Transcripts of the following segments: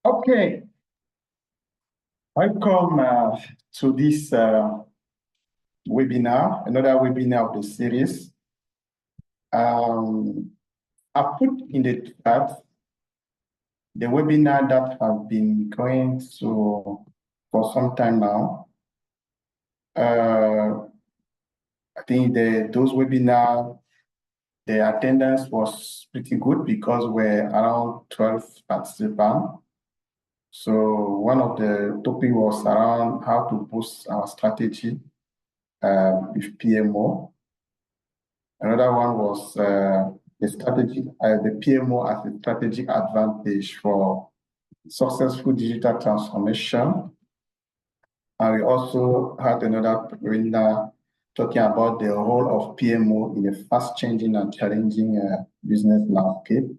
Okay, welcome to this webinar, another webinar of the series. I put in the chat the webinar that have been going for some time now. I think those webinars, the attendance was pretty good because we're around 12 participants. So one of the topic was around how to boost our strategy with PMO. Another one was the strategy, the PMO as a strategic advantage for successful digital transformation. And we also had another webinar talking about the role of PMO in a fast-changing and challenging business landscape,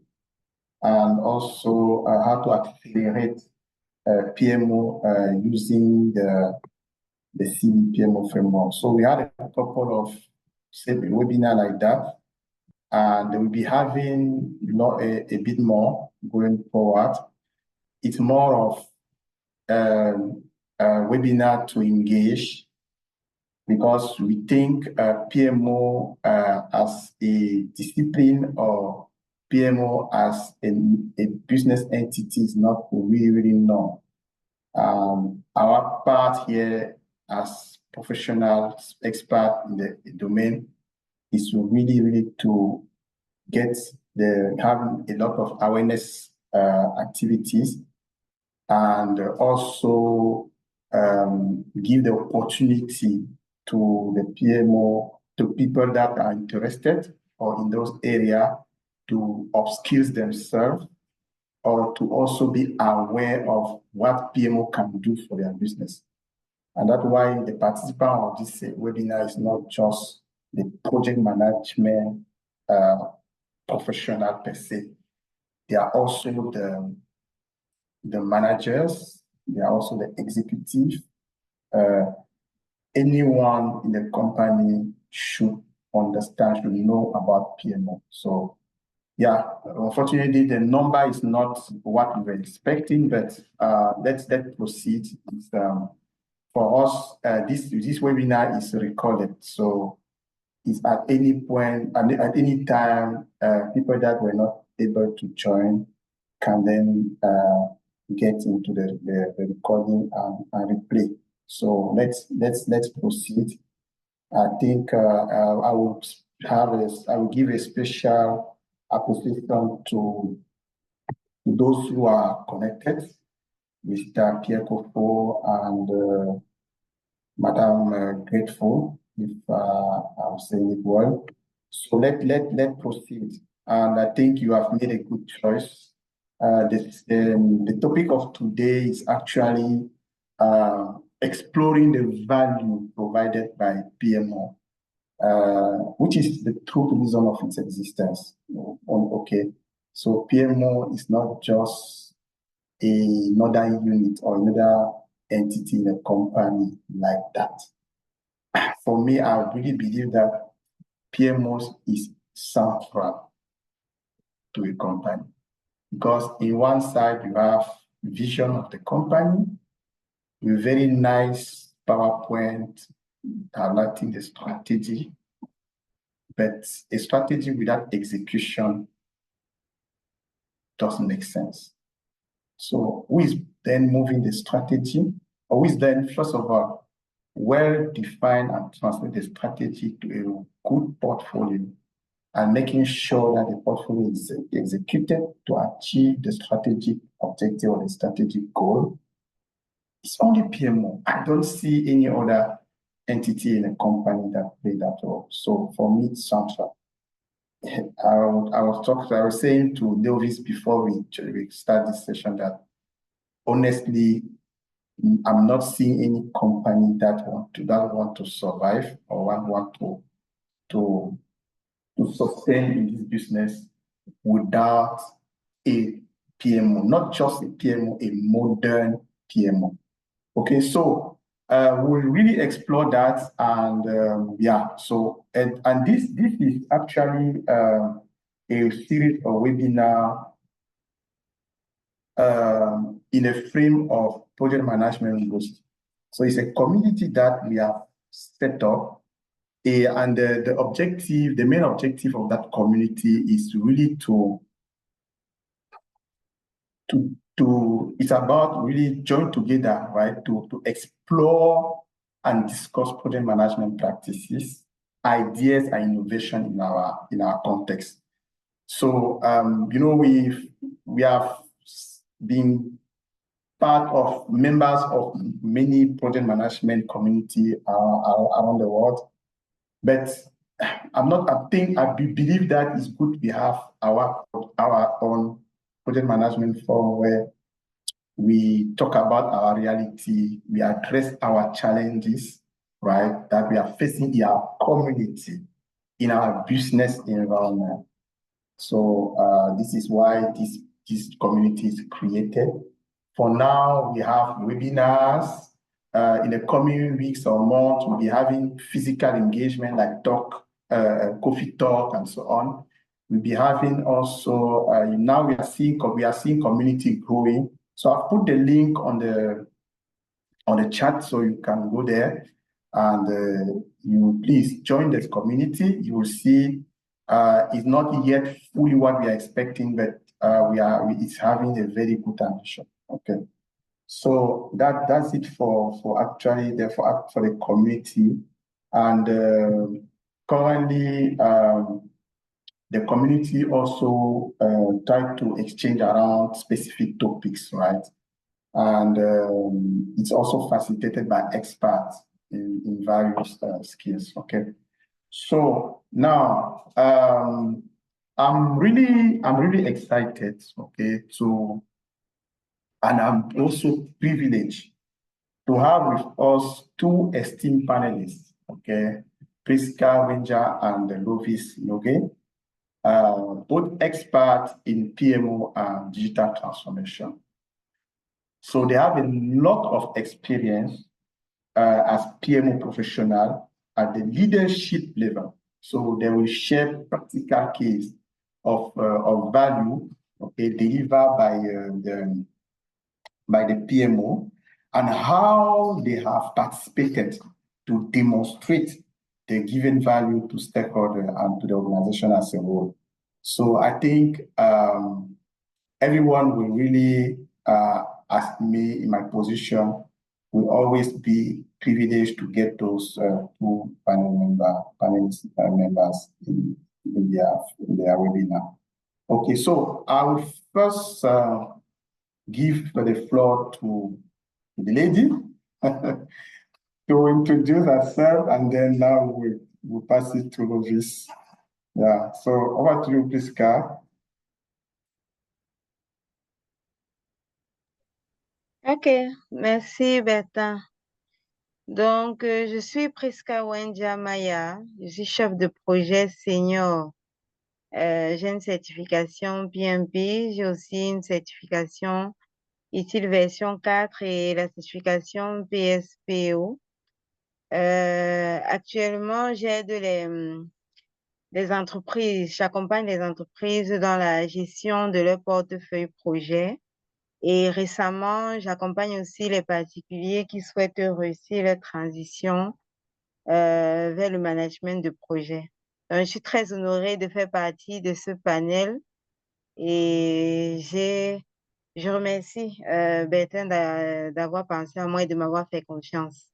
and also how to accelerate PMO using the PMO framework. So we had a couple of webinar like that, and we'll be having a bit more going forward. It's more of a webinar to engage, because we think PMO as a discipline or PMO as a business entity is not really known. Our part here as professionals, experts in the domain, is really to have a lot of awareness activities, and also give the opportunity to the PMO, to people that are interested or in those areas, to upskill themselves, or to also be aware of what PMO can do for their business. And that's why the participant of this webinar is not just the project management professional per se. They are also the managers, they are also the executive. Anyone in the company should understand, should know about PMO. So yeah, unfortunately, the number is not what we were expecting, but let's proceed. For us, this webinar is recorded, so it's at any point, at any time, people that were not able to join can then get into the recording and replay. So let's proceed. I think I will give a special appreciation to those who are connected, Mr. Pierre Kofo and Madame Grateful, if I'm saying it well. So let proceed. And I think you have made a good choice. The topic of today is actually exploring the value provided by PMO, which is the true reason of its existence. Okay, so PMO is not just another unit or another entity in a company like that. For me, I really believe that PMO is central to a company, because in one side you have vision of the company with very nice PowerPoint highlighting the strategy, but a strategy without execution doesn't make sense. So who is then moving the strategy, or who is then, first of all, well-defined and translate the strategy to a good portfolio, and making sure that the portfolio is executed to achieve the strategic objective or the strategic goal? It's only PMO. I don't see any other entity in a company that play that role. So for me, it's central. I was saying to Novice before we start this session that honestly, I'm not seeing any company that want to survive or want to sustain in this business without a PMO, not just a PMO, a modern PMO. Okay, so we'll really explore that, and yeah, so and this is actually a series of webinar in a frame of project management boost. So it's a community that we have set up, and the objective, the main objective of that community is really it's about really join together, right, to explore and discuss project management practices, ideas, and innovation in our context. So you know, we have been part of members of many project management community around the world, but I believe that it's good we have our own project management forum where we talk about our reality, we address our challenges, right, that we are facing in our community, in our business environment. So this is why this community is created. For now, we have webinars. In the coming weeks or months, we'll be having physical engagement like talk, coffee talk, and so on. We'll be having also, now we are seeing community growing. So I've put the link on the chat so you can go there and you please join this community. You will see it's not yet fully what we are expecting, but it's having a very good ambition. Okay. So that's it for the community. And currently, the community also try to exchange around specific topics, right? And it's also facilitated by experts in various skills. Okay. So now I'm really excited. Okay, and I'm also privileged to have with us two esteemed panelists, okay, Prisca, WENDJA, and Lovis Noge, both experts in PMO and digital transformation. So they have a lot of experience as PMO professional at the leadership level. So they will share practical case of value, okay, delivered by the PMO, and how they have participated to demonstrate the given value to stakeholders and to the organization as a whole. So I think everyone will really, as me in my position, will always be privileged to get those two panel members in their webinar. Okay, so I will first give the floor to the lady to introduce herself, and then now we'll pass it to Lovis. Yeah, so over to you, Prisca. Ok, merci Bertin. Donc, je suis Prisca Maya, je suis chef de projet senior. J'ai une certification PMP, j'ai aussi une certification utile version 4 et la certification PSPO. Actuellement, j'aide les entreprises, j'accompagne les entreprises dans la gestion de leur portefeuille projet. Et récemment, j'accompagne aussi les particuliers qui souhaitent réussir leur transition vers le management de projet. Donc, je suis très honorée de faire partie de ce panel et je remercie Bertin d'avoir pensé à moi et de m'avoir fait confiance.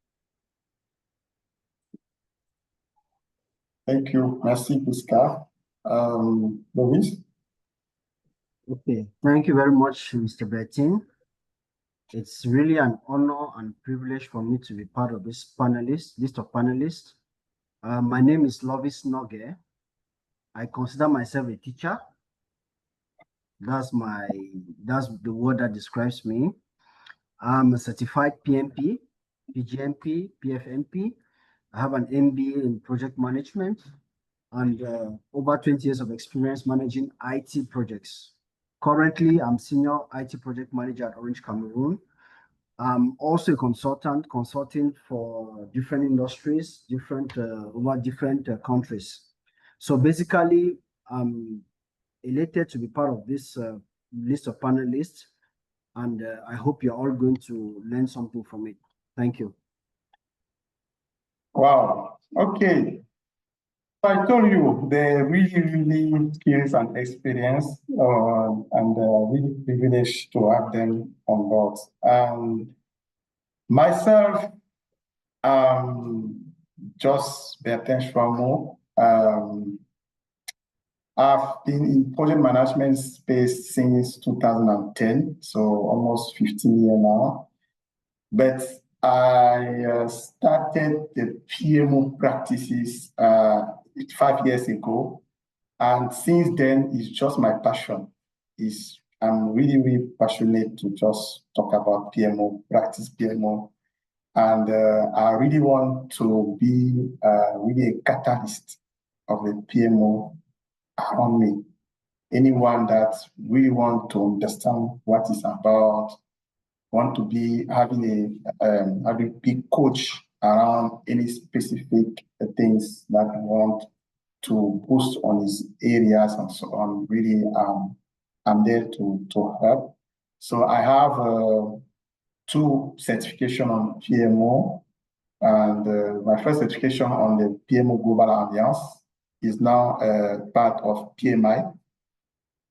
Thank you. Merci, Prisca. Lovis? Okay, thank you very much, Mr. Bertin. It's really an honor and privilege for me to be part of this list of panelists. My name is Lovis Noge. I consider myself a teacher. That's the word that describes me. I'm a certified PMP, PGMP, PFMP. I have an MBA in project management and over 20 years of experience managing IT projects. Currently, I'm senior IT project manager at Orange Cameroon. I'm also a consultant, consulting for different industries, over different countries. So basically, I'm elated to be part of this list of panelists. and I hope you're all going to learn something from it. Thank you. Wow. Okay. I told you they're really skills and experience, and really privileged to have them on board. Myself, just Bertin Chouanmo. I've been in project management space since 2010, so almost 15 years now. But I started the PMO practices 5 years ago, and since then it's just my passion. I'm really passionate to just talk about PMO, practice PMO, and I really want to be really a catalyst of the PMO around me. Anyone that really want to understand what it's about, want to be having a big coach around any specific things that I want to boost on his areas and so on. Really, I'm there to help. So I have 2 certifications on PMO, and my first certification on the PMO Global Alliance is now part of PMI.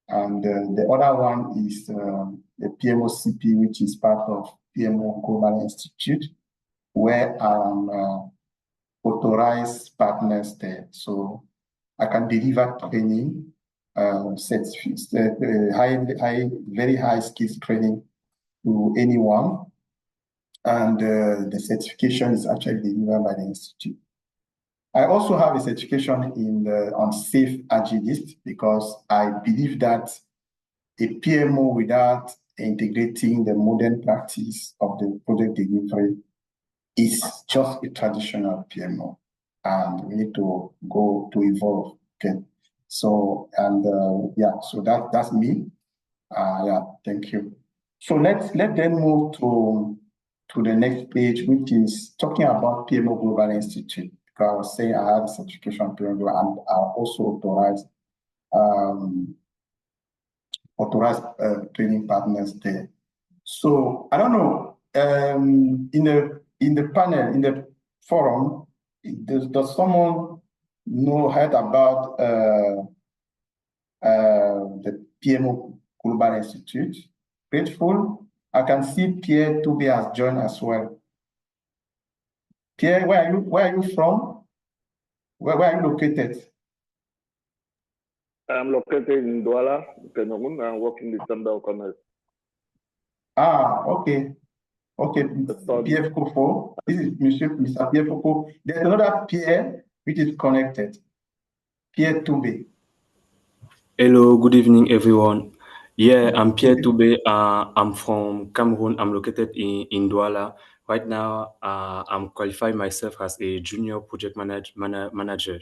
And the other one is the PMO CP, which is part of PMO Global Institute, where I'm authorized partners there. So I can deliver training, very high skills training to anyone. And the certification is actually delivered by the Institute. I also have a certification on Safe Agilist, because I believe that a PMO without integrating the modern practice of the project delivery is just a traditional PMO, and we need to go to evolve. Okay, so so that's me. Thank you. So let then move to the next page, which is talking about PMO Global Institute. Because I was saying I have a certification PMO, and I also authorized training partners there. So I don't know, in the panel, in the forum, does someone heard about the PMO Global Institute? Grateful. I can see Pierre Toubé has joined as well. Pierre, where are you from? Where are you located? I'm located in Douala, Cameroon. I'm working with Chamber of Commerce. Okay. Pierre Foucault. This is Mr. Pierre Foucault. There's another Pierre which is connected. Pierre Toubé. Hello, good evening, everyone. Yeah, I'm Pierre Toubé. I'm from Cameroon. I'm located in Douala. Right now, I'm qualifying myself as a junior project manager.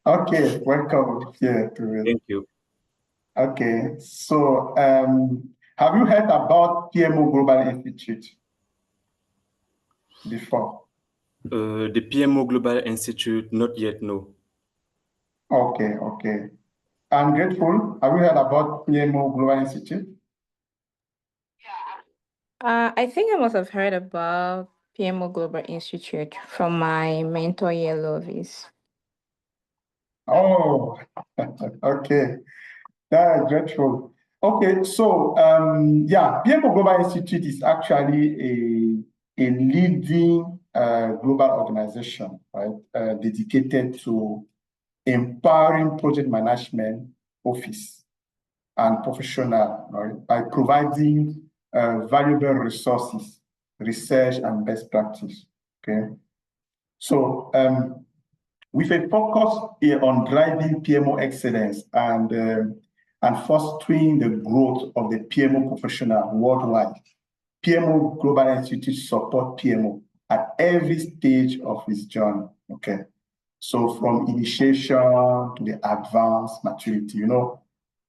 Okay, welcome, Pierre Toubé. Thank you. Okay, so have you heard about PMO Global Institute before? The PMO Global Institute, not yet, no. Okay. I'm grateful. Have you heard about PMO Global Institute? I think I must have heard about PMO Global Institute from my mentor, Lovis. Oh, okay. That's grateful. Okay, so PMO Global Institute is actually a leading global organization, right? Dedicated to empowering project management office and professional, right, by providing valuable resources, research, and best practice. Okay, so with a focus here on driving PMO excellence and fostering the growth of the PMO professional worldwide, PMO Global Institute support PMO at every stage of its journey. Okay, so from initiation to the advanced maturity,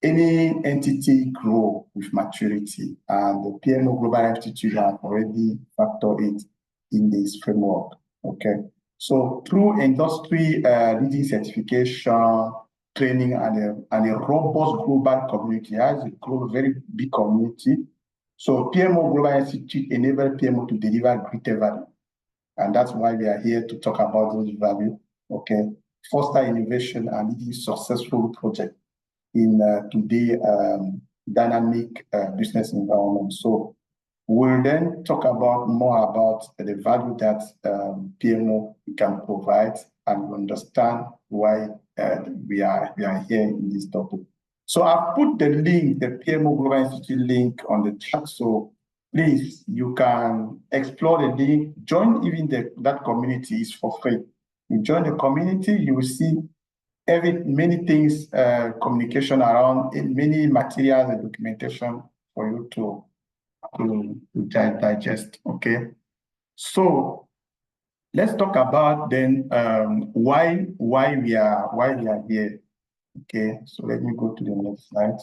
any entity grow with maturity, and the PMO Global Institute have already factored it in this framework. Okay, so through industry leading certification, training and a robust global community. It has a very big community. So PMO Global Institute enables PMO to deliver greater value. And that's why we are here to talk about those values, okay? Foster innovation and lead successful project in today's dynamic business environment. So we'll then talk about more about the value that PMO can provide and understand why we are here in this topic. So I've put the link, the PMO Global Institute link on the chat. So please, you can explore the link, join even that community is for free. You join the community, you will see many things, communication around, many materials and documentation for you to digest, okay? So let's talk about then why we are here, okay? So let me go to the next slide.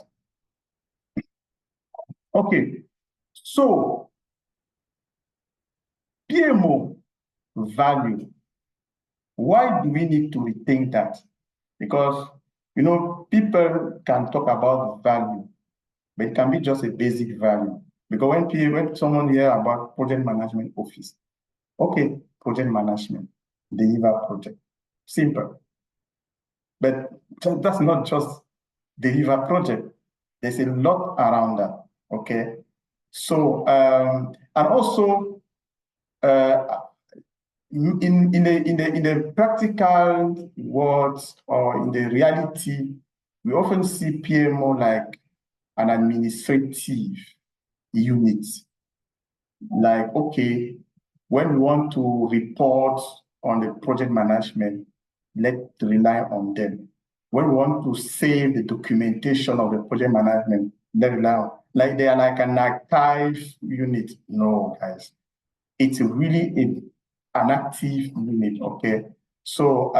Okay, so PMO value. Why do we need to rethink that? Because, you know, people can talk about value, but it can be just a basic value. Because when someone hears about project management office, okay, project management, deliver project, simple. But that's not just deliver project. There's a lot around that, okay? So, and also, in the practical words or in the reality, we often see PMO like an administrative unit. Like, okay, when we want to report on the project management, let's rely on them. When we want to save the documentation of the project management, let's rely on, like they are like an archive unit. No, guys, it's really an active unit, okay? So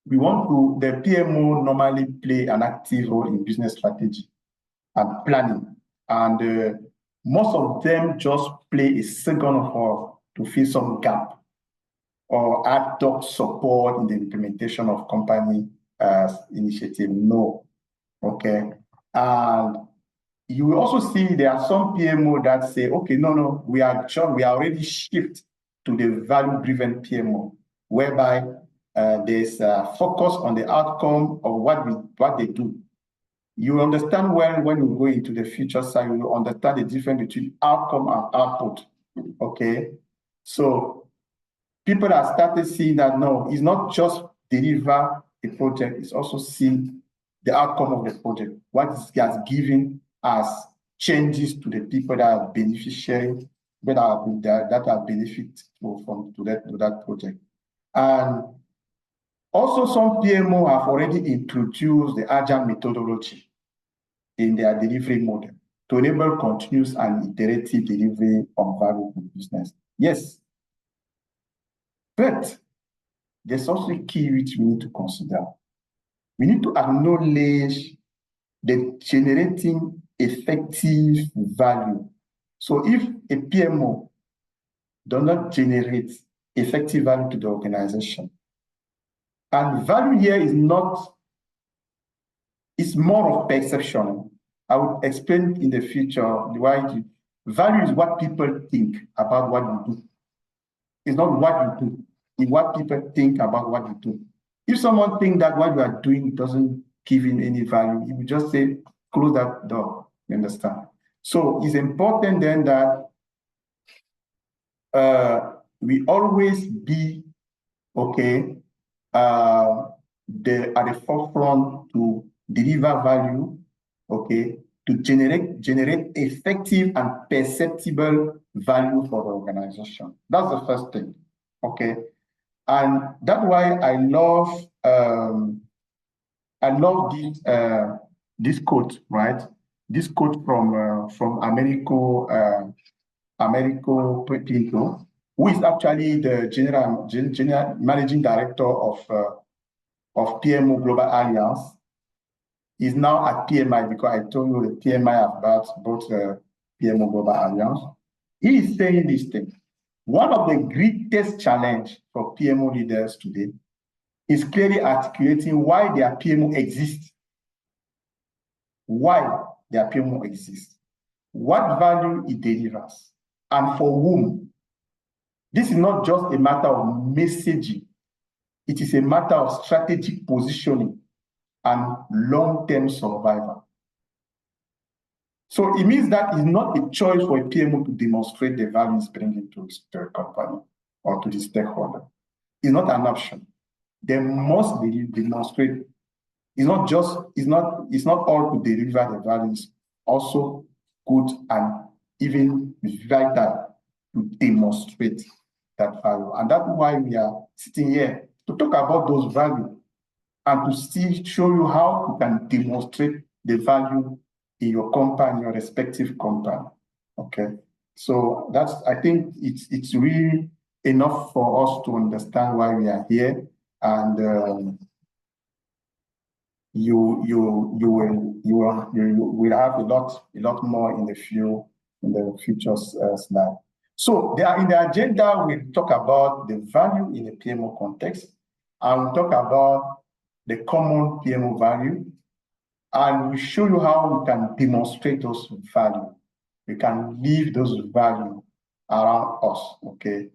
we want to, the PMO normally play an active role in business strategy and planning. And most of them just play a second role to fill some gap or ad hoc support in the implementation of company initiative. No, okay? And you will also see there are some PMO that say, okay, no, we are already shifted to the value-driven PMO, whereby there's a focus on the outcome of what they do. You understand well when you go into the future side, you understand the difference between outcome and output, okay? So people have started seeing that, no, it's not just deliver a project, it's also seeing the outcome of the project, what it has given as changes to the people that are beneficiaries, that are benefit from that project. And also some PMO have already introduced the agile methodology in their delivery model to enable continuous and iterative delivery of value to the business. Yes, but there's also a key which we need to consider. We need to acknowledge the generating effective value. So if a PMO does not generate effective value to the organization, and value here is not, it's more of perception. I will explain in the future why value is what people think about what you do. It's not what you do, it's what people think about what you do. If someone thinks that what you are doing doesn't give him any value, he will just say, close that door, you understand? So it's important then that we always be, okay, at the forefront to deliver value, okay, to generate effective and perceptible value for the organization. That's the first thing, okay? And that's why I love this quote, right? This quote from Americo Pinto, who is actually the general managing director of PMO Global Alliance. He's now at PMI because I told you the PMI about both PMO Global Alliance. He is saying this thing. One of the greatest challenge for PMO leaders today is clearly articulating why their PMO exists. Why their PMO exists. What value it delivers, and for whom. This is not just a matter of messaging. It is a matter of strategic positioning and long-term survival. So it means that it's not a choice for a PMO to demonstrate the value it's bringing to the company or to the stakeholder. It's not an option. They must demonstrate. It's not all to deliver the values, also good and even vital to demonstrate that value. And that's why we are sitting here to talk about those values and to show you how you can demonstrate the value in your company, your respective company. Okay, so I think it's really enough for us to understand why we are here, and you will have a lot more in the future slide. So in the agenda, we talk about the value in the PMO context, and we talk about the common PMO value, and we show you how we can demonstrate those values. We can live those values around us, okay?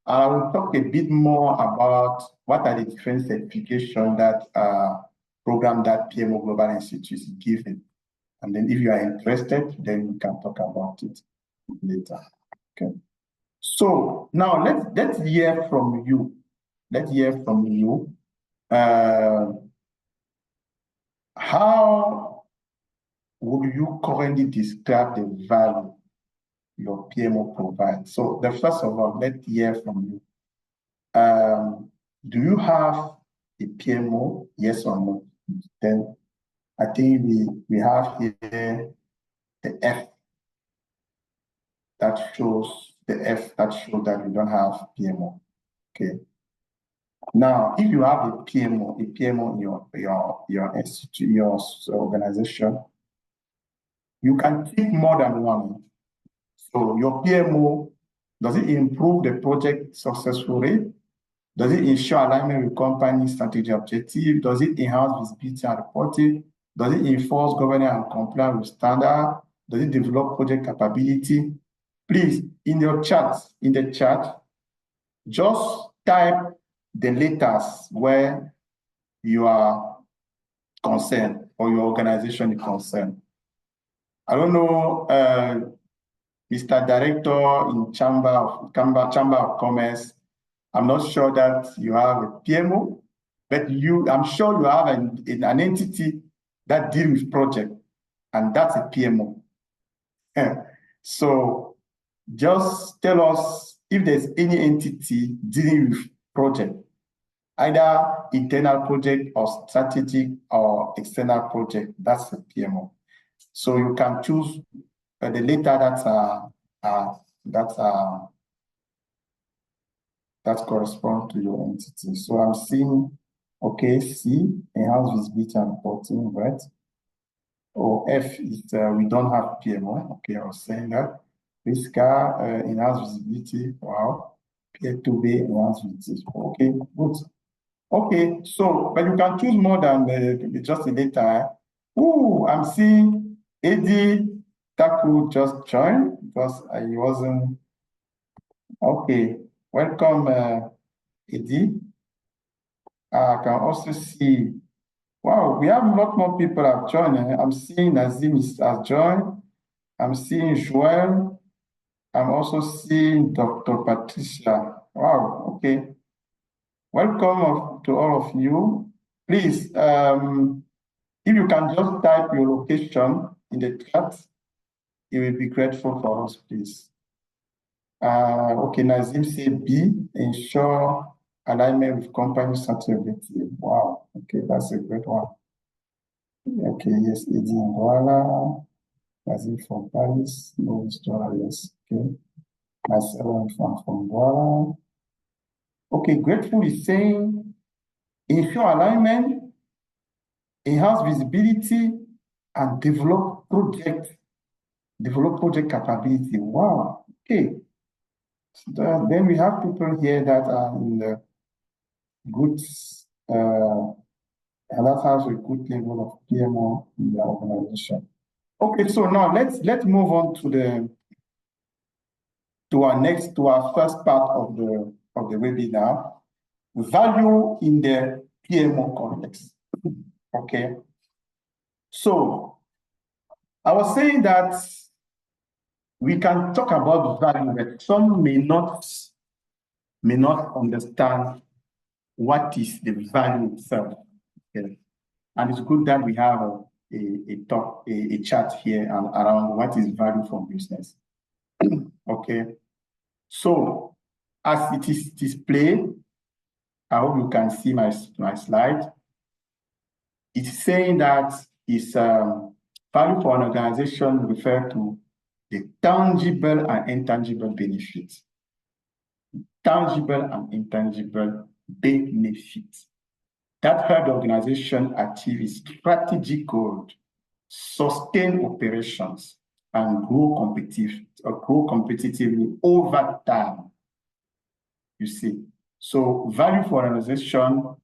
And I will talk a bit more about what are the different certifications that program that PMO Global Institute is giving. And then if you are interested, then we can talk about it later, okay? So now let's hear from you. Let's hear from you. How would you currently describe the value your PMO provides? So first of all, let's hear from you. Do you have a PMO, yes or no? Then I think we have here the F that shows that you don't have PMO. Okay. Now, if you have a PMO in your institute, your organization, you can pick more than one. So your PMO, does it improve the project successful rate? Does it ensure alignment with company strategic objective? Does it enhance visibility and reporting? Does it enforce governance and comply with standard? Does it develop project capability? Please, in the chat, just type the letters where you are concerned or your organization is concerned. I don't know, Mr. Director in Chamber of Commerce, I'm not sure that you have a PMO, but I'm sure you have an entity that deals with project, and that's a PMO. So just tell us if there's any entity dealing with project, either internal project or strategic or external project, that's a PMO. So you can choose the letter that corresponds to your entity. So I'm seeing, okay, C, enhance visibility and reporting, right? Or F is we don't have PMO. Okay, I was saying that. Prisca, enhance visibility. Wow. P2B, enhance visibility. Okay, good. Okay, so, but you can choose more than just the data. Ooh, I'm seeing Eddie Taku just joined because I wasn't. Okay, welcome, Eddie. I can also see, wow, we have a lot more people have joined. I'm seeing Nazim has joined. I'm seeing Joel. I'm also seeing Dr. Patricia. Wow, okay. Welcome to all of you. Please, if you can just type your location in the chat, it will be grateful for us, please. Okay, Nazim said B, ensure alignment with company strategy. Wow, okay, that's a great one. Okay, yes, Eddie Ndwala, Nazim from Paris, no story, yes, okay. Myself from Ndwala. Okay, grateful is saying, ensure alignment, enhance visibility, and develop project capability. Wow, okay. So then we have people here that are in the good and that has a good level of PMO in the organization. Okay, so now let's move on to our first part of the webinar, value in the PMO context. Okay, so I was saying that we can talk about value, but some may not understand what is the value itself. Okay? And it's good that we have a chart here around what is value for business. Okay, so as it is displayed, I hope you can see my slide. It's saying that it's value for an organization refer to the tangible and intangible benefits. Tangible and intangible benefits that help the organization achieve its strategic goals, sustain operations, and grow competitively over time. You see, so value for an organization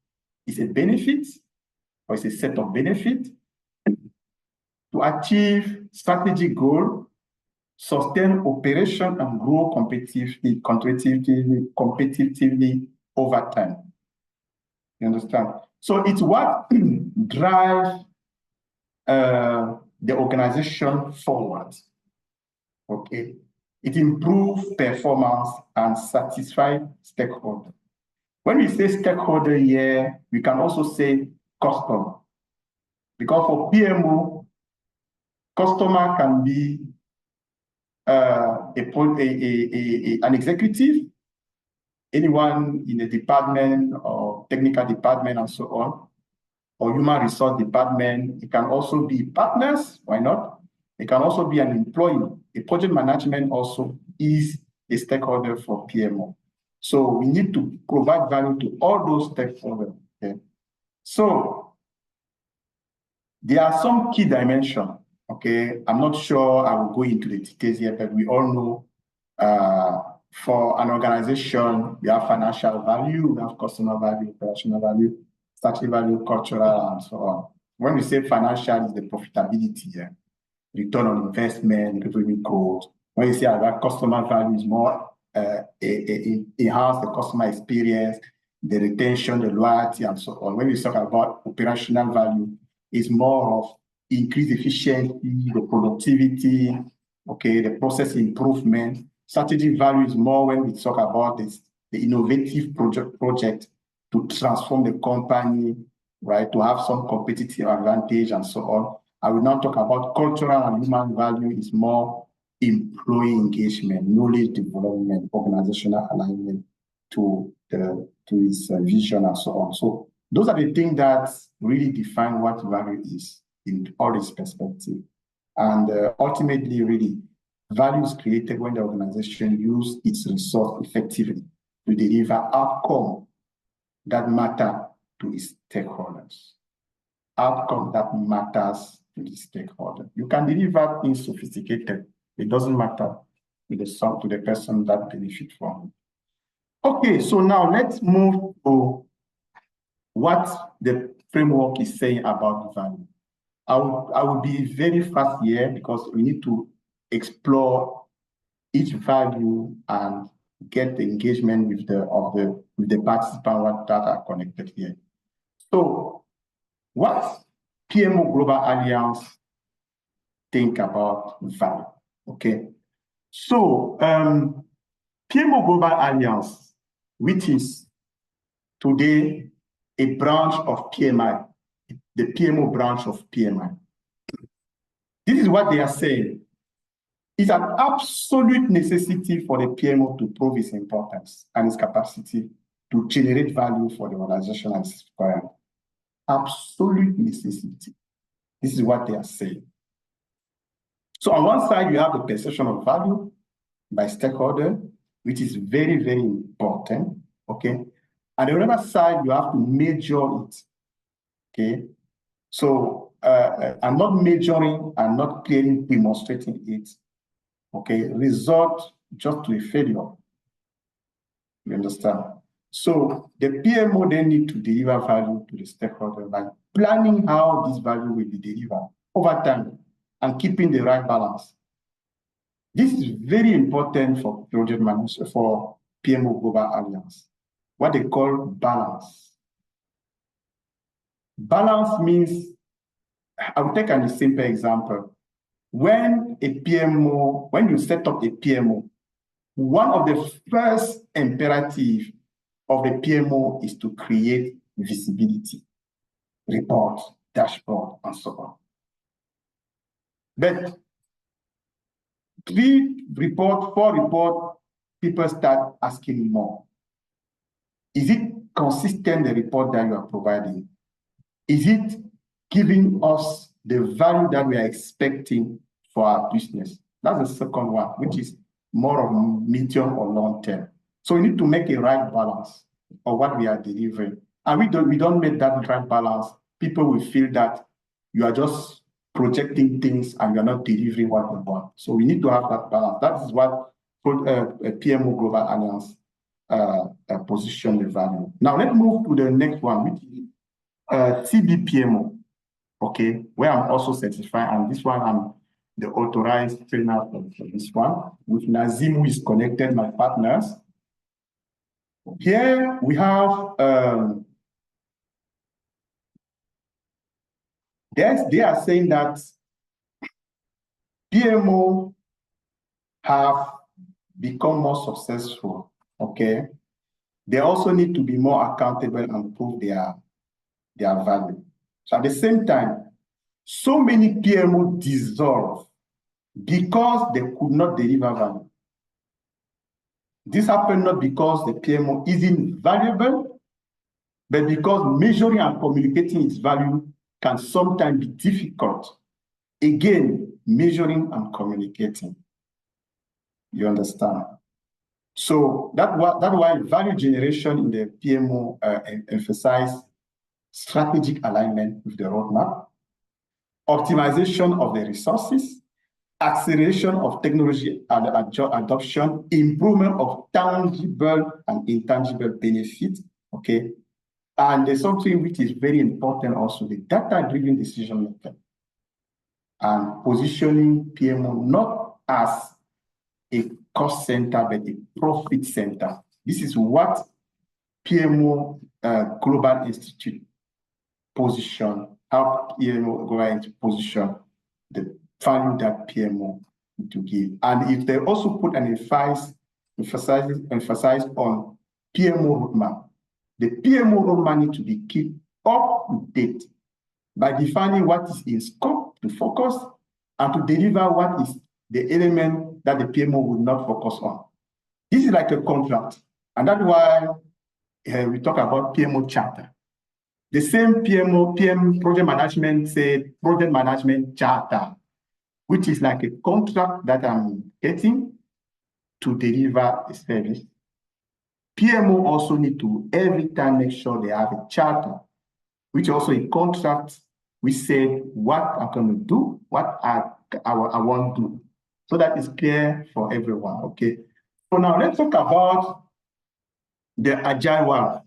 is a benefit, or it's a set of benefits to achieve strategic goal, sustain operation, and grow competitively over time. You understand? So it's what drives the organization forward. Okay, it improves performance and satisfies stakeholders. When we say stakeholder here, we can also say customer, because for PMO, customer can be an executive, anyone in the department or technical department and so on, or human resource department. It can also be partners, why not? It can also be an employee. A project management also is a stakeholder for PMO. So we need to provide value to all those stakeholders. Okay? So there are some key dimensions. Okay, I'm not sure I will go into the details here, but we all know for an organization, we have financial value, we have customer value, operational value, strategic value, cultural, and so on. When we say financial, is the profitability here, return on investment, revenue growth. When you say about customer value, is more enhance the customer experience, the retention, the loyalty, and so on. When we talk about operational value, it's more of increased efficiency, the productivity, okay, the process improvement. Strategic value is more when we talk about this, the innovative project to transform the company, right, to have some competitive advantage and so on. I will now talk about cultural and human value is more employee engagement, knowledge development, organizational alignment to its vision and so on. So those are the things that really define what value is in all its perspective. And ultimately, really, value is created when the organization uses its resource effectively to deliver outcomes that matter to its stakeholders. Outcome that matters to the stakeholder. You can deliver things sophisticated. It doesn't matter to the person that benefits from it. Okay, so now let's move to what the framework is saying about value. I will be very fast here because we need to explore each value and get the engagement with the participants that are connected here. So, what PMO Global Alliance think about value? Okay, so PMO Global Alliance, which is today a branch of PMI, the PMO branch of PMI. This is what they are saying. It's an absolute necessity for the PMO to prove its importance and its capacity to generate value for the organization and its client. Absolute necessity. This is what they are saying. So on one side, you have the perception of value by stakeholder, which is very, very important, okay? And on the other side, you have to measure it, okay? So I'm not measuring and not clearly demonstrating it, okay? Result just to a failure, you understand? So the PMO then need to deliver value to the stakeholder by planning how this value will be delivered over time and keeping the right balance. This is very important for project management, for PMO Global Alliance, what they call balance. Balance means, I will take a simple example. When you set up a PMO, one of the first imperatives of the PMO is to create visibility, report, dashboard, and so on. But 3 report, 4 report, people start asking more. Is it consistent, the report that you are providing? Is it giving us the value that we are expecting for our business? That's the second one, which is more of medium or long term. So we need to make a right balance of what we are delivering. And we don't make that right balance. People will feel that you are just projecting things and you're not delivering what they want. So we need to have that balance. That is what PMO Global Alliance position the value. Now let's move to the next one, which is TBPMO, okay, where I'm also certified, and this one I'm the authorized trainer for this one, with Nazim, who is connected, my partners. Here we have, they are saying that PMO have become more successful, okay? They also need to be more accountable and prove their value. So at the same time, so many PMO dissolve because they could not deliver value. This happened not because the PMO isn't valuable, but because measuring and communicating its value can sometimes be difficult. Again, measuring and communicating. You understand? So that's why value generation in the PMO emphasize strategic alignment with the roadmap, optimization of the resources, acceleration of technology adoption, improvement of tangible and intangible benefits, okay? And there's something which is very important also, the data-driven decision making and positioning PMO not as a cost center, but a profit center. This is what PMO Global Institute position, how PMO Global Institute position the value that PMO to give. And if they also put an emphasis on PMO roadmap, the PMO roadmap needs to be kept up to date by defining what is in scope to focus and to deliver what is the element that the PMO would not focus on. This is like a contract, and that's why we talk about PMO charter. The same PM project management said project management charter, which is like a contract that I'm getting to deliver a service. PMO also need to every time make sure they have a charter, which also a contract. We said what I'm going to do, what I want to do, so that is clear for everyone. Okay. So now let's talk about the agile one,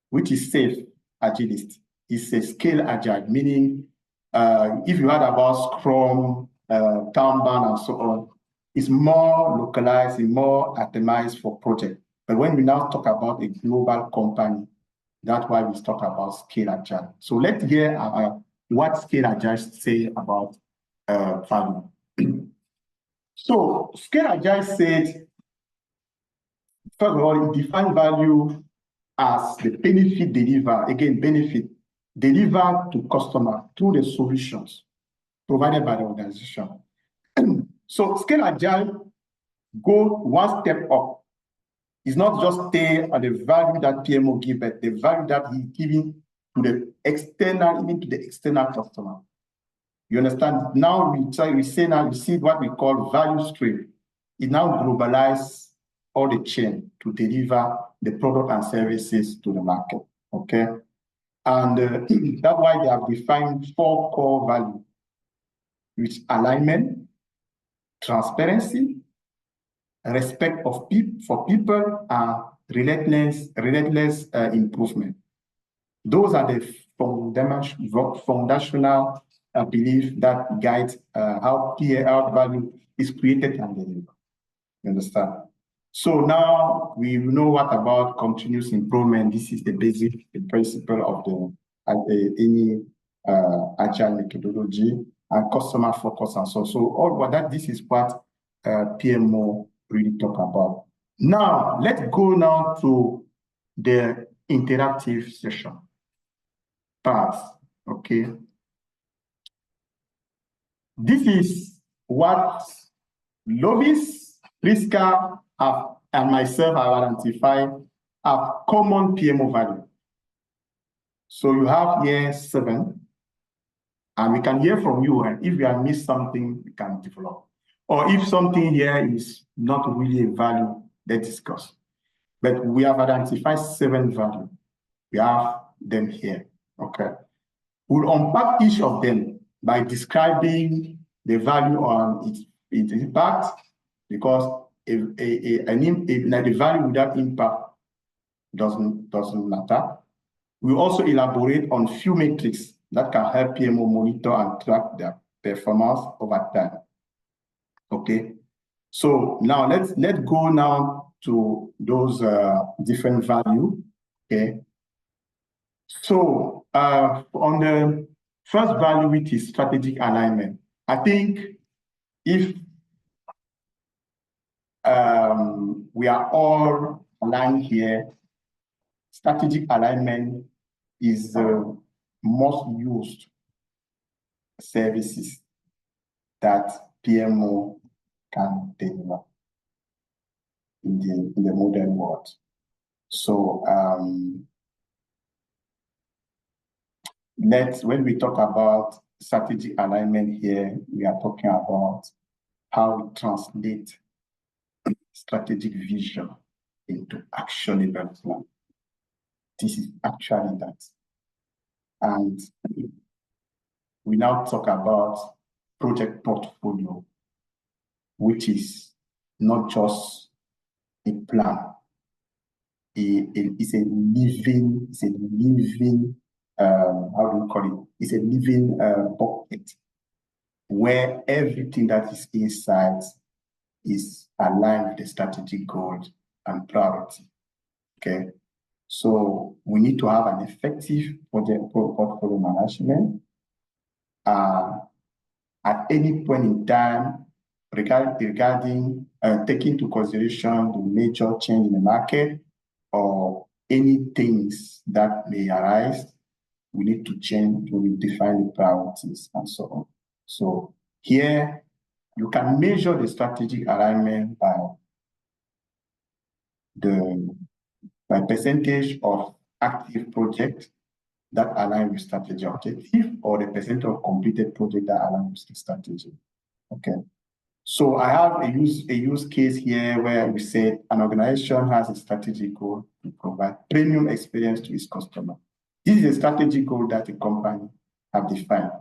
which is safe agilist. It's a scale agile, meaning if you heard about Scrum, Kanban, and so on, it's more localized and more atomized for project. But when we now talk about a global company, that's why we talk about scale agile. So let's hear what scale agile say about value. So scale agile said, first of all, it defines value as the benefit delivered, again, benefit delivered to customer through the solutions provided by the organization. So scale agile go one step up. It's not just stay on the value that PMO give, but the value that he's giving to the external, even to the external customer. You understand? Now we see what we call value stream. It now globalize all the chain to deliver the product and services to the market. Okay, and that's why they have defined 4 core values, which alignment, transparency, respect for people, and relentless improvement. Those are the foundational beliefs that guide how PL value is created and delivered. You understand? So now we know what about continuous improvement. This is the basic principle of any agile methodology and customer focus and so. So all that this is what PMO really talk about. Now let's go now to the interactive session part. Okay. This is what Lovis, Prisca, and myself have identified as common PMO value. So you have here 7, and we can hear from you, and if you have missed something, we can develop. Or if something here is not really a value, let's discuss. But we have identified 7 values. We have them here, okay? We'll unpack each of them by describing the value on its impact, because the value without impact doesn't matter. We also elaborate on few metrics that can help PMO monitor and track their performance over time. Okay, so now let's go now to those different values. Okay, so on the first value, which is strategic alignment, I think if we are all aligned here, strategic alignment is the most used services that PMO can deliver in the modern world. So when we talk about strategic alignment here, we are talking about how we translate strategic vision into actionable plan. This is actually that. And we now talk about project portfolio, which is not just a plan. It's a living, how do you call it? It's a living bucket where everything that is inside is aligned with the strategic goals and priority. Okay, so we need to have an effective project portfolio management at any point in time regarding taking into consideration the major change in the market or any things that may arise. We need to change to define the priorities and so on. So here you can measure the strategic alignment by percentage of active projects that align with strategy objective, or the percent of completed project that align with the strategy. Okay. So I have a use case here where we said an organization has a strategic goal to provide premium experience to its customer. This is a strategic goal that the company have defined.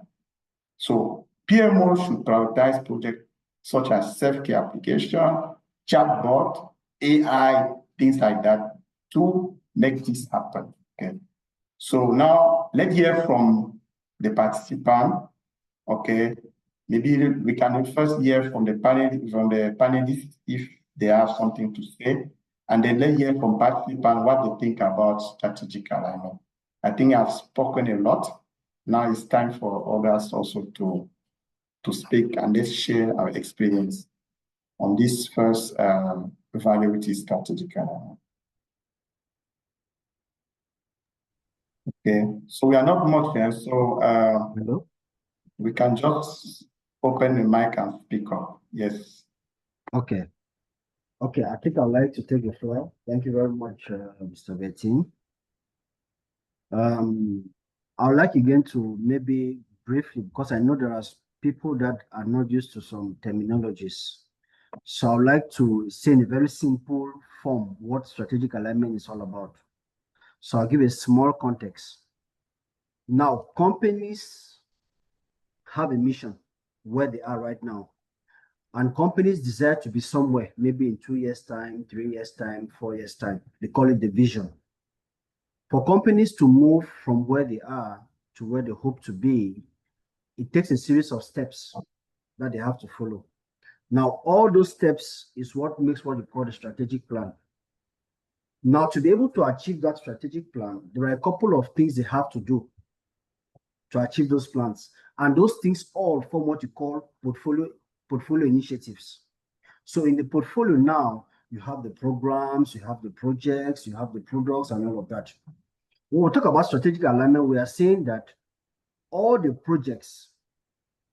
So PMO should prioritize projects such as self-care application, chatbot, AI, things like that to make this happen. Okay. So now let's hear from the participant. Okay. Maybe we can first hear from the panelists if they have something to say, and then let's hear from participants what they think about strategic alignment. I think I've spoken a lot. Now it's time for others also to speak, and let's share our experience on this first value, which is strategic alignment. Okay, so we are not much here, so we can just open the mic and speak up. Yes. Okay. Okay, I think I'd like to take the floor. Thank you very much, Mr. Bertin. I would like again to maybe briefly, because I know there are people that are not used to some terminologies. So I would like to say in a very simple form what strategic alignment is all about. So I'll give a small context. Now, companies have a mission where they are right now. And companies desire to be somewhere, maybe in 2 years' time, 3 years' time, 4 years' time. They call it the vision. For companies to move from where they are to where they hope to be, it takes a series of steps that they have to follow. Now, all those steps is what makes what we call the strategic plan. Now, to be able to achieve that strategic plan, there are a couple of things they have to do to achieve those plans. And those things all form what you call portfolio initiatives. So in the portfolio now, you have the programs, you have the projects, you have the products, and all of that. When we talk about strategic alignment, we are saying that all the projects,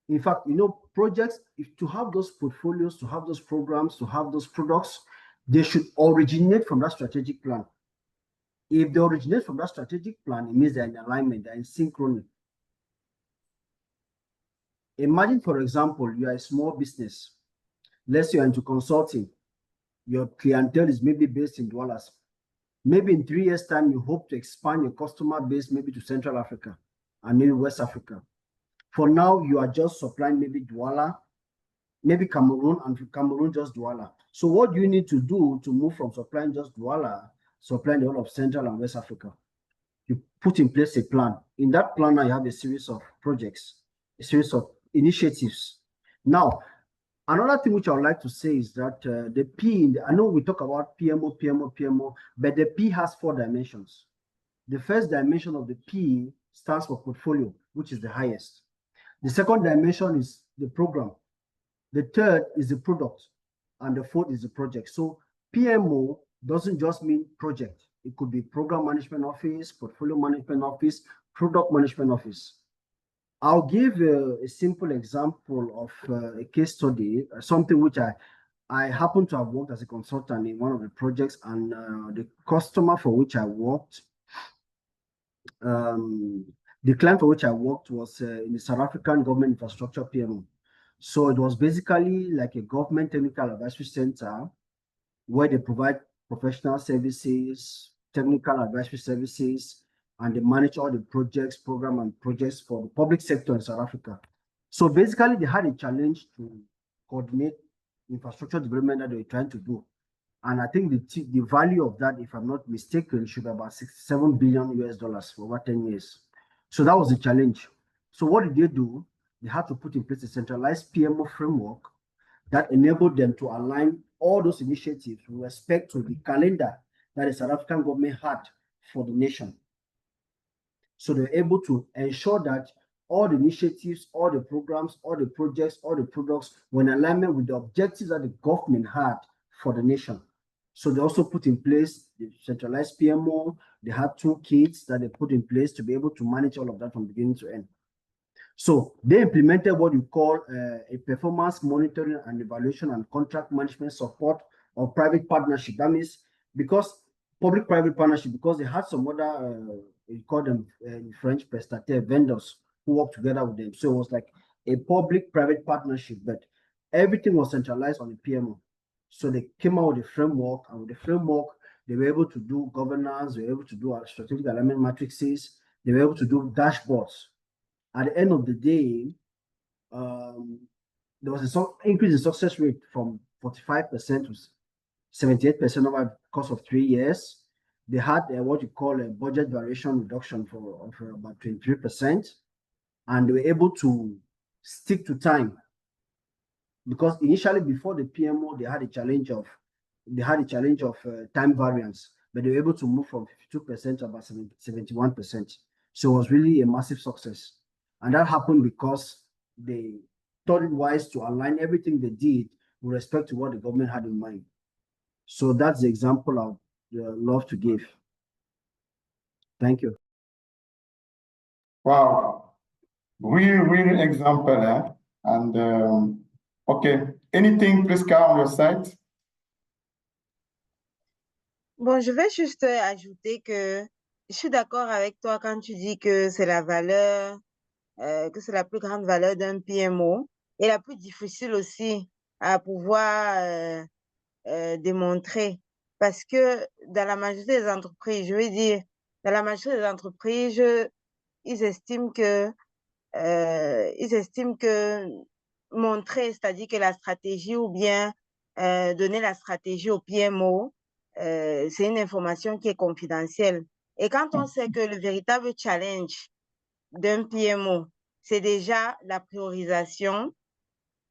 in fact, projects, to have those portfolios, to have those programs, to have those products, they should originate from that strategic plan. If they originate from that strategic plan, it means they're in alignment, they're in synchrony. Imagine, for example, you are a small business. Let's say you're into consulting. Your clientele is maybe based in Douala. Maybe in 3 years' time, you hope to expand your customer base maybe to Central Africa and maybe West Africa. For now, you are just supplying maybe Douala, maybe Cameroon, and Cameroon just Douala. So what do you need to do to move from supplying just Douala, supplying the whole of Central and West Africa? You put in place a plan. In that plan, now you have a series of projects, a series of initiatives. Now, another thing which I would like to say is that the P, I know we talk about PMO, but the P has 4 dimensions. The first dimension of the P stands for portfolio, which is the highest. The second dimension is the program. The third is the product. And the fourth is the project. So PMO doesn't just mean project. It could be program management office, portfolio management office, product management office. I'll give a simple example of a case study, something which I happen to have worked as a consultant in one of the projects, and the customer for which I worked, the client for which I worked was in the South African government infrastructure PMO. So it was basically like a government technical advisory center where they provide professional services, technical advisory services, and they manage all the projects, program and projects for the public sector in South Africa. So basically, they had a challenge to coordinate infrastructure development that they were trying to do. And I think the value of that, if I'm not mistaken, should be about $67 billion for over 10 years. So that was the challenge. So what did they do? They had to put in place a centralized PMO framework that enabled them to align all those initiatives with respect to the calendar that the South African government had for the nation. So they're able to ensure that all the initiatives, all the programs, all the projects, all the products were in alignment with the objectives that the government had for the nation. So they also put in place the centralized PMO. They had toolkits that they put in place to be able to manage all of that from beginning to end. So they implemented what you call a performance monitoring and evaluation and contract management support or private partnership. That means because public-private partnership, because they had some other, we call them in French, prestataires, vendors who work together with them. So it was like a public-private partnership, but everything was centralized on the PMO. So they came out with a framework, and with the framework, they were able to do governance, they were able to do strategic alignment matrices, they were able to do dashboards. At the end of the day, there was an increase in success rate from 45% to 78% over the course of 3 years. They had what you call a budget variation reduction of about 23%, and they were able to stick to time. Because initially, before the PMO, they had a challenge of time variance, but they were able to move from 52% to about 71%. So it was really a massive success. And that happened because they thought it wise to align everything they did with respect to what the government had in mind. So that's the example I would love to give. Thank you. Wow, really example, eh? And okay, anything, Prisca, on your side? Bon, je vais juste ajouter que je suis d'accord avec toi quand tu dis que c'est la valeur, que c'est la plus grande valeur d'un PMO et la plus difficile aussi à pouvoir démontrer. Parce que dans la majorité des entreprises, je veux dire, dans la majorité des entreprises, ils estiment que montrer, c'est-à-dire que la stratégie ou bien donner la stratégie au PMO, c'est une information qui est confidentielle. Et quand on sait que le véritable challenge d'un PMO, c'est déjà la priorisation,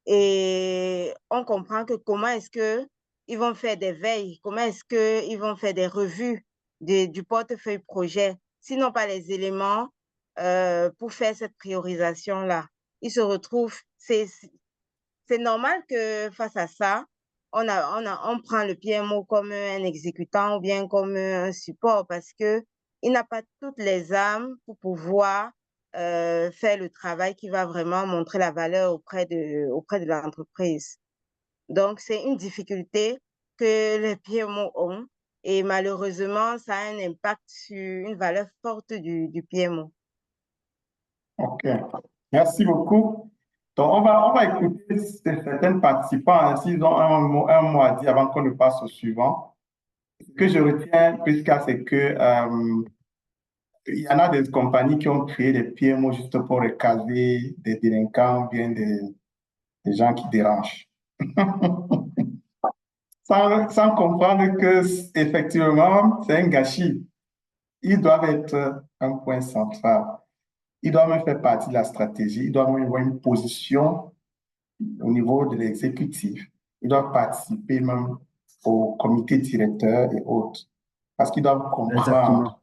et on comprend que comment est-ce qu'ils vont faire des veilles, comment est-ce qu'ils vont faire des revues du portefeuille projet, sinon pas les éléments pour faire cette priorisation-là. Ils se retrouvent, c'est normal que face à ça, on prend le PMO comme un exécutant ou bien comme un support parce qu'il n'a pas toutes les armes pour pouvoir faire le travail qui va vraiment montrer la valeur auprès de l'entreprise. Donc, c'est une difficulté que les PMO ont et malheureusement, ça a un impact sur une valeur forte du PMO. OK. Merci beaucoup. Donc, on va écouter certains participants, hein, s'ils ont un mot à dire avant qu'on ne passe au suivant. Ce que je retiens, Prisca, c'est que il y en a des compagnies qui ont créé des PMO juste pour recaser des délinquants, bien des gens qui dérangent. sans comprendre que, effectivement, c'est un gâchis. Ils doivent être un point central. Ils doivent même faire partie de la stratégie. Ils doivent même avoir une position au niveau de l'exécutif. Ils doivent participer même au comité directeur et autres. Parce qu'ils doivent comprendre. Exactement.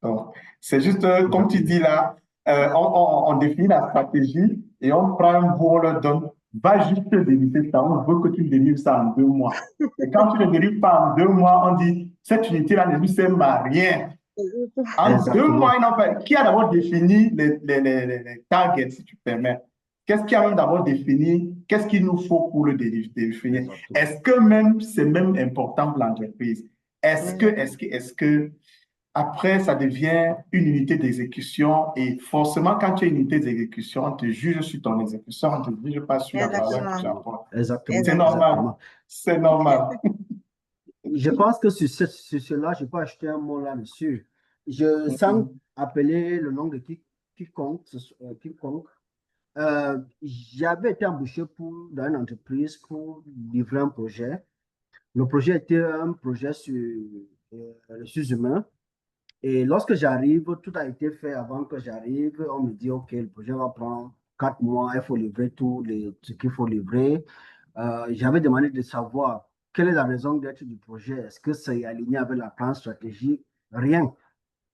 Donc, c'est juste, comme tu dis là, on définit la stratégie et on prend un bout, on leur donne, va juste délivrer ça, on veut que tu délivres ça en 2 mois. Et quand tu ne délivres pas en 2 mois, on dit, cette unité-là ne lui sert à rien. En Exactement. 2 mois, ils n'ont pas... Qui a d'abord défini les targets, si tu permets? Qu'est-ce qui a même d'abord défini? Qu'est-ce qu'il nous faut pour le définir? Est-ce que même c'est même important pour l'entreprise? Est-ce que après, ça devient une unité d'exécution et forcément, quand tu as une unité d'exécution, on te juge sur ton exécution, on ne te juge pas sur la valeur que tu apportes. Exactement. C'est normal. C'est normal. Je pense que sur cela, je peux acheter un mot là-dessus. Sans appeler le nom de quiconque, j'avais été embauché dans une entreprise pour livrer un projet. Le projet était un projet sur les ressources humaines. Et lorsque j'arrive, tout a été fait avant que j'arrive. On me dit, OK, le projet va prendre 4 mois, il faut livrer tout ce qu'il faut livrer. J'avais demandé de savoir quelle est la raison d'être du projet. Est-ce que c'est aligné avec la plan stratégique? Rien.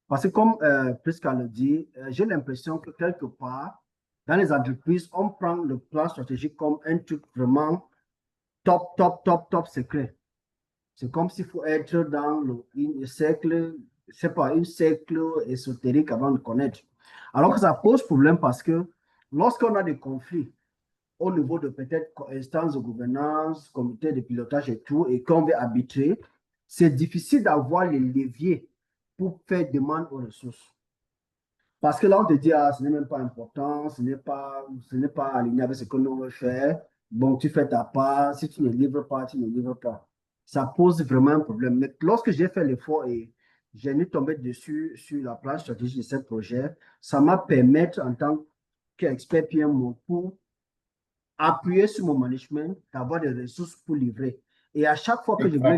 Parce que comme Prisca le dit, j'ai l'impression que quelque part, dans les entreprises, on prend le plan stratégique comme un truc vraiment top secret. C'est comme s'il faut être dans un cercle, c'est pas un cercle ésotérique avant de connaître. Alors que ça pose problème parce que lorsqu'on a des conflits au niveau de peut-être instances de gouvernance, comité de pilotage et tout, et qu'on veut arbitrer, c'est difficile d'avoir les leviers pour faire demande aux ressources. Parce que là, on te dit, ah, ce n'est même pas important, ce n'est pas aligné avec ce que nous veut faire. Bon, tu fais ta part, si tu ne livres pas, tu ne livres pas. Ça pose vraiment un problème. Mais lorsque j'ai fait l'effort et j'ai mis tombé dessus sur la plan stratégique de ce projet, ça m'a permis en tant qu'expert PMO pour appuyer sur mon management, d'avoir des ressources pour livrer. Et à chaque fois que je voulais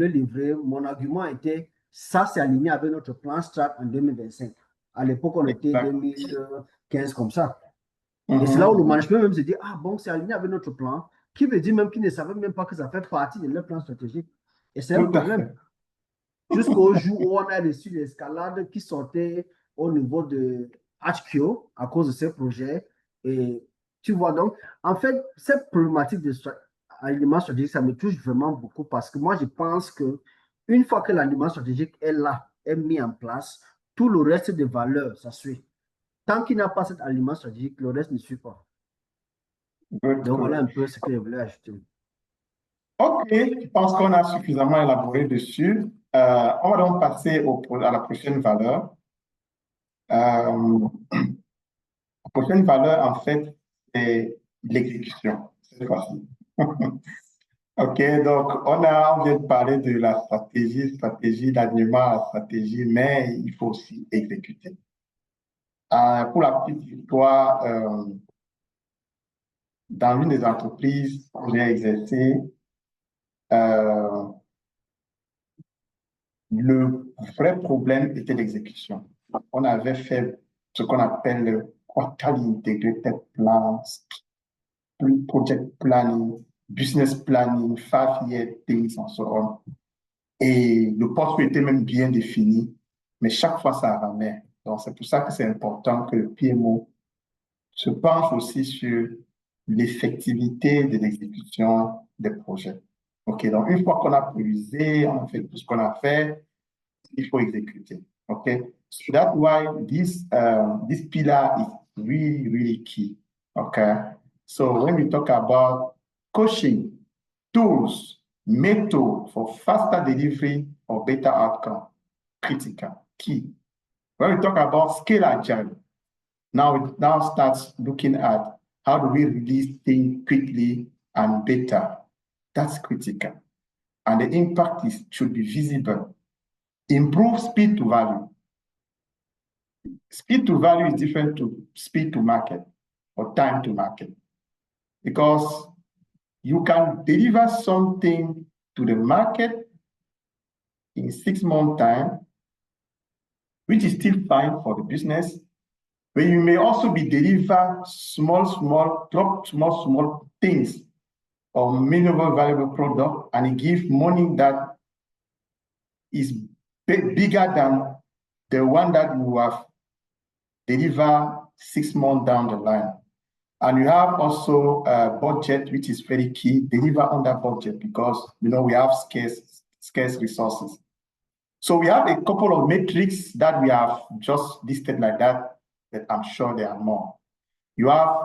livrer, mon argument était ça, c'est aligné avec notre plan strat en 2025. À l'époque, on était 2015 comme ça. Et c'est là où le management même se dit, ah bon, c'est aligné avec notre plan, qui veut dire même qu'ils ne savaient même pas que ça fait partie de leur plan stratégique. Et c'est un problème. Jusqu'au jour où on a reçu l'escalade qui sortait au niveau de HQ à cause de ces projets. Et tu vois donc, en fait, cette problématique de alignement stratégique, ça me touche vraiment beaucoup parce que moi, je pense que une fois que l'alignement stratégique est là, est mis en place, tout le reste des valeurs, ça suit. Tant qu'il n'y a pas cet alignement stratégique, le reste ne suit pas. Donc, voilà un peu ce que je voulais ajouter. OK, je pense qu'on a suffisamment élaboré dessus. On va donc passer à la prochaine valeur. La prochaine valeur, en fait, c'est l'exécution, cette fois-ci. OK, donc on vient de parler de la stratégie d'alignement à la stratégie, mais il faut aussi exécuter. Pour la petite histoire, dans l'une des entreprises où j'ai exercé, le vrai problème était l'exécution. On avait fait ce qu'on appelle le quarterly integrated plans, project planning, business planning, 5-year things, and so on. Et le portefeuille était même bien défini, mais chaque fois ça ramait. Donc, c'est pour ça que c'est important que le PMO se penche aussi sur l'effectivité de l'exécution des projets. OK, donc une fois qu'on a prévisé, on a fait tout ce qu'on a fait, il faut exécuter. Okay, so that's why this pillar is really, really key. Okay, so when we talk about coaching, tools, method for faster delivery or better outcome, critical, key. When we talk about scale agile, now it now starts looking at how do we release things quickly and better. That's critical. And the impact should be visible. Improve speed to value. Speed to value is different to speed to market or time to market, because you can deliver something to the market in 6 months' time, which is still fine for the business, but you may also be deliver small things or minimal valuable product, and it gives money that is bigger than the one that you have delivered 6 months down the line. And you have also a budget, which is very key, deliver on that budget, because we have scarce resources. So we have a couple of metrics that we have just listed like that, but I'm sure there are more. You have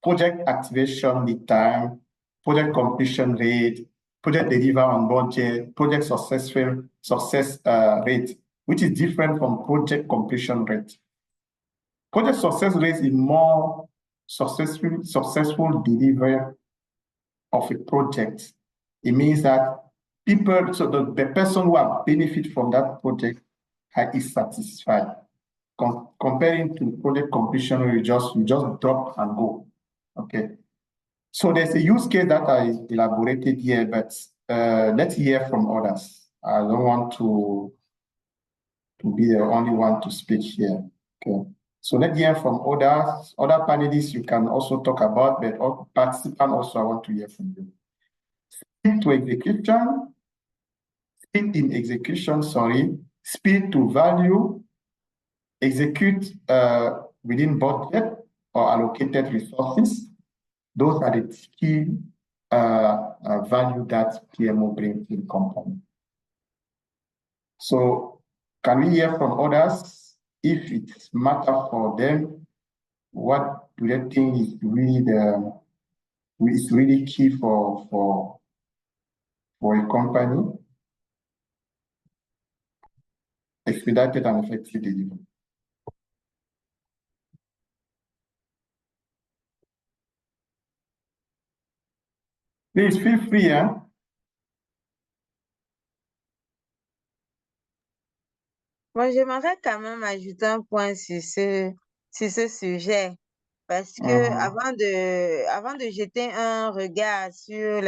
project activation lead time, project completion rate, project deliver on budget, project success rate, which is different from project completion rate. Project success rate is more successful delivery of a project. It means that people, so the person who have benefit from that project is satisfied. Comparing to project completion, you just drop and go. Okay. So there's a use case that I elaborated here, but let's hear from others. I don't want to be the only one to speak here. Okay. So let's hear from others. Other panelists you can also talk about, but all participants also I want to hear from you. Speed to execution, speed in execution, speed to value, execute within budget or allocated resources. Those are the key value that PMO brings to the company. So can we hear from others? If it matters for them, what do they think is really key for a company? Expedited and effective delivery. Please feel free, hein? Moi, j'aimerais quand même ajouter un point sur ce sujet, parce que avant de jeter un regard sur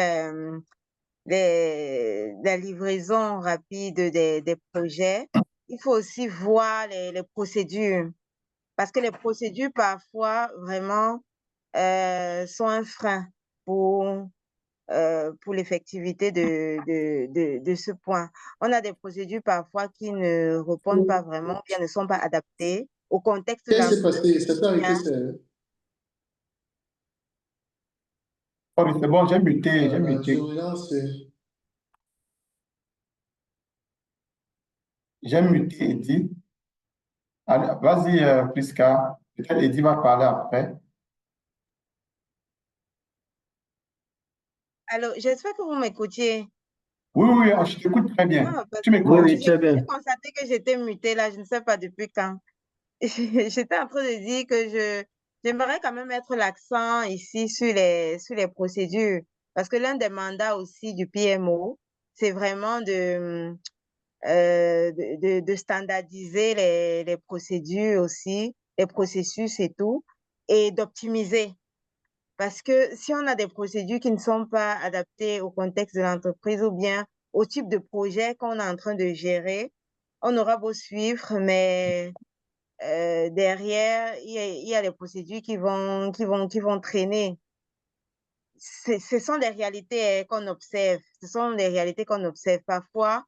les livraisons rapides des projets, il faut aussi voir les procédures, parce que les procédures parfois vraiment sont un frein pour l'effectivité de ce point. On a des procédures parfois qui ne répondent pas vraiment, bien ne sont pas adaptées au contexte Qu'est-ce qui s'est d'entreprise. passé? C'est arrêté, c'est... Oh, c'est bon, j'ai muté, Je relance. J'ai muté Eddy. Allez, vas-y, Prisca. Peut-être Eddy va parler après. Alors, j'espère que vous m'écoutiez. Oui, je t'écoute très bien. Ah, parce Tu que m'écoutes? Oui, très bien. j'ai constaté que j'étais mutée là, je ne sais pas depuis quand. J'étais en train de dire que j'aimerais quand même mettre l'accent ici sur les procédures, parce que l'un des mandats aussi du PMO, c'est vraiment de standardiser les procédures aussi, les processus et tout, et d'optimiser. Parce que si on a des procédures qui ne sont pas adaptées au contexte de l'entreprise ou bien au type de projet qu'on est en train de gérer, on aura beau suivre, mais derrière, il y a les procédures qui vont traîner. Ce sont des réalités qu'on observe. Ce sont des réalités qu'on observe. Parfois,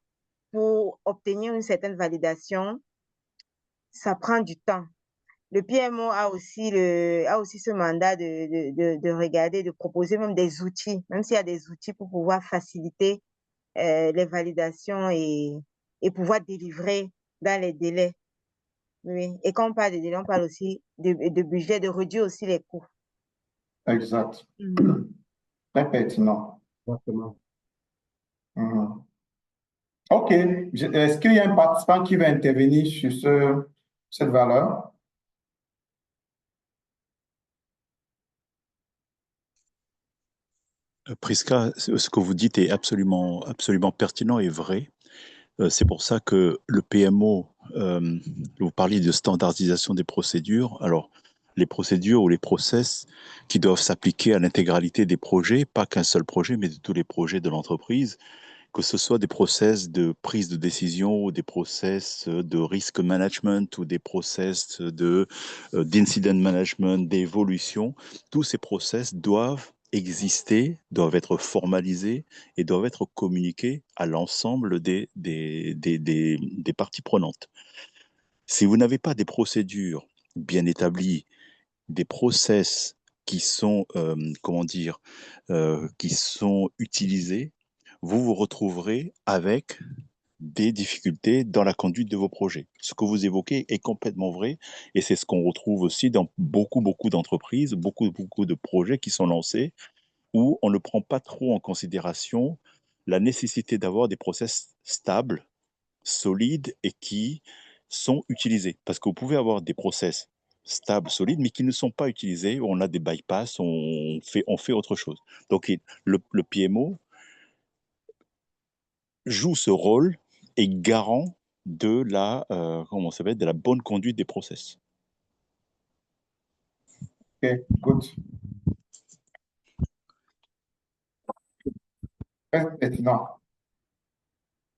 pour obtenir une certaine validation, ça prend du temps. Le PMO a aussi ce mandat de regarder, de proposer même des outils, même s'il y a des outils pour pouvoir faciliter les validations et pouvoir délivrer dans les délais. Oui. Et quand on parle de délai, on parle aussi de budget, de réduire aussi les coûts. Exact. Mhm. Très pertinent. Exactement. Mhm. OK. Est-ce qu'il y a un participant qui va intervenir sur cette valeur? Prisca, ce que vous dites est absolument, absolument pertinent et vrai. C'est pour ça que le PMO, vous parliez de standardisation des procédures. Alors, les procédures ou les process qui doivent s'appliquer à l'intégralité des projets, pas qu'un seul projet, mais de tous les projets de l'entreprise, que ce soit des process de prise de décision ou des process de risk management ou des process d'incident management, d'évolution, tous ces process doivent exister, doivent être formalisés et doivent être communiqués à l'ensemble des parties prenantes. Si vous n'avez pas des procédures bien établies, des process qui sont, comment dire, qui sont utilisés, vous vous retrouverez avec des difficultés dans la conduite de vos projets. Ce que vous évoquez est complètement vrai et c'est ce qu'on retrouve aussi dans beaucoup d'entreprises, beaucoup de projets qui sont lancés où on ne prend pas trop en considération la nécessité d'avoir des process stables, solides et qui sont utilisés. Parce que vous pouvez avoir des process stables, solides, mais qui ne sont pas utilisés, où on a des bypass, on fait autre chose. Donc le PMO joue ce rôle et garant de comment ça s'appelle, de la bonne conduite des process. OK, good. Très pertinent.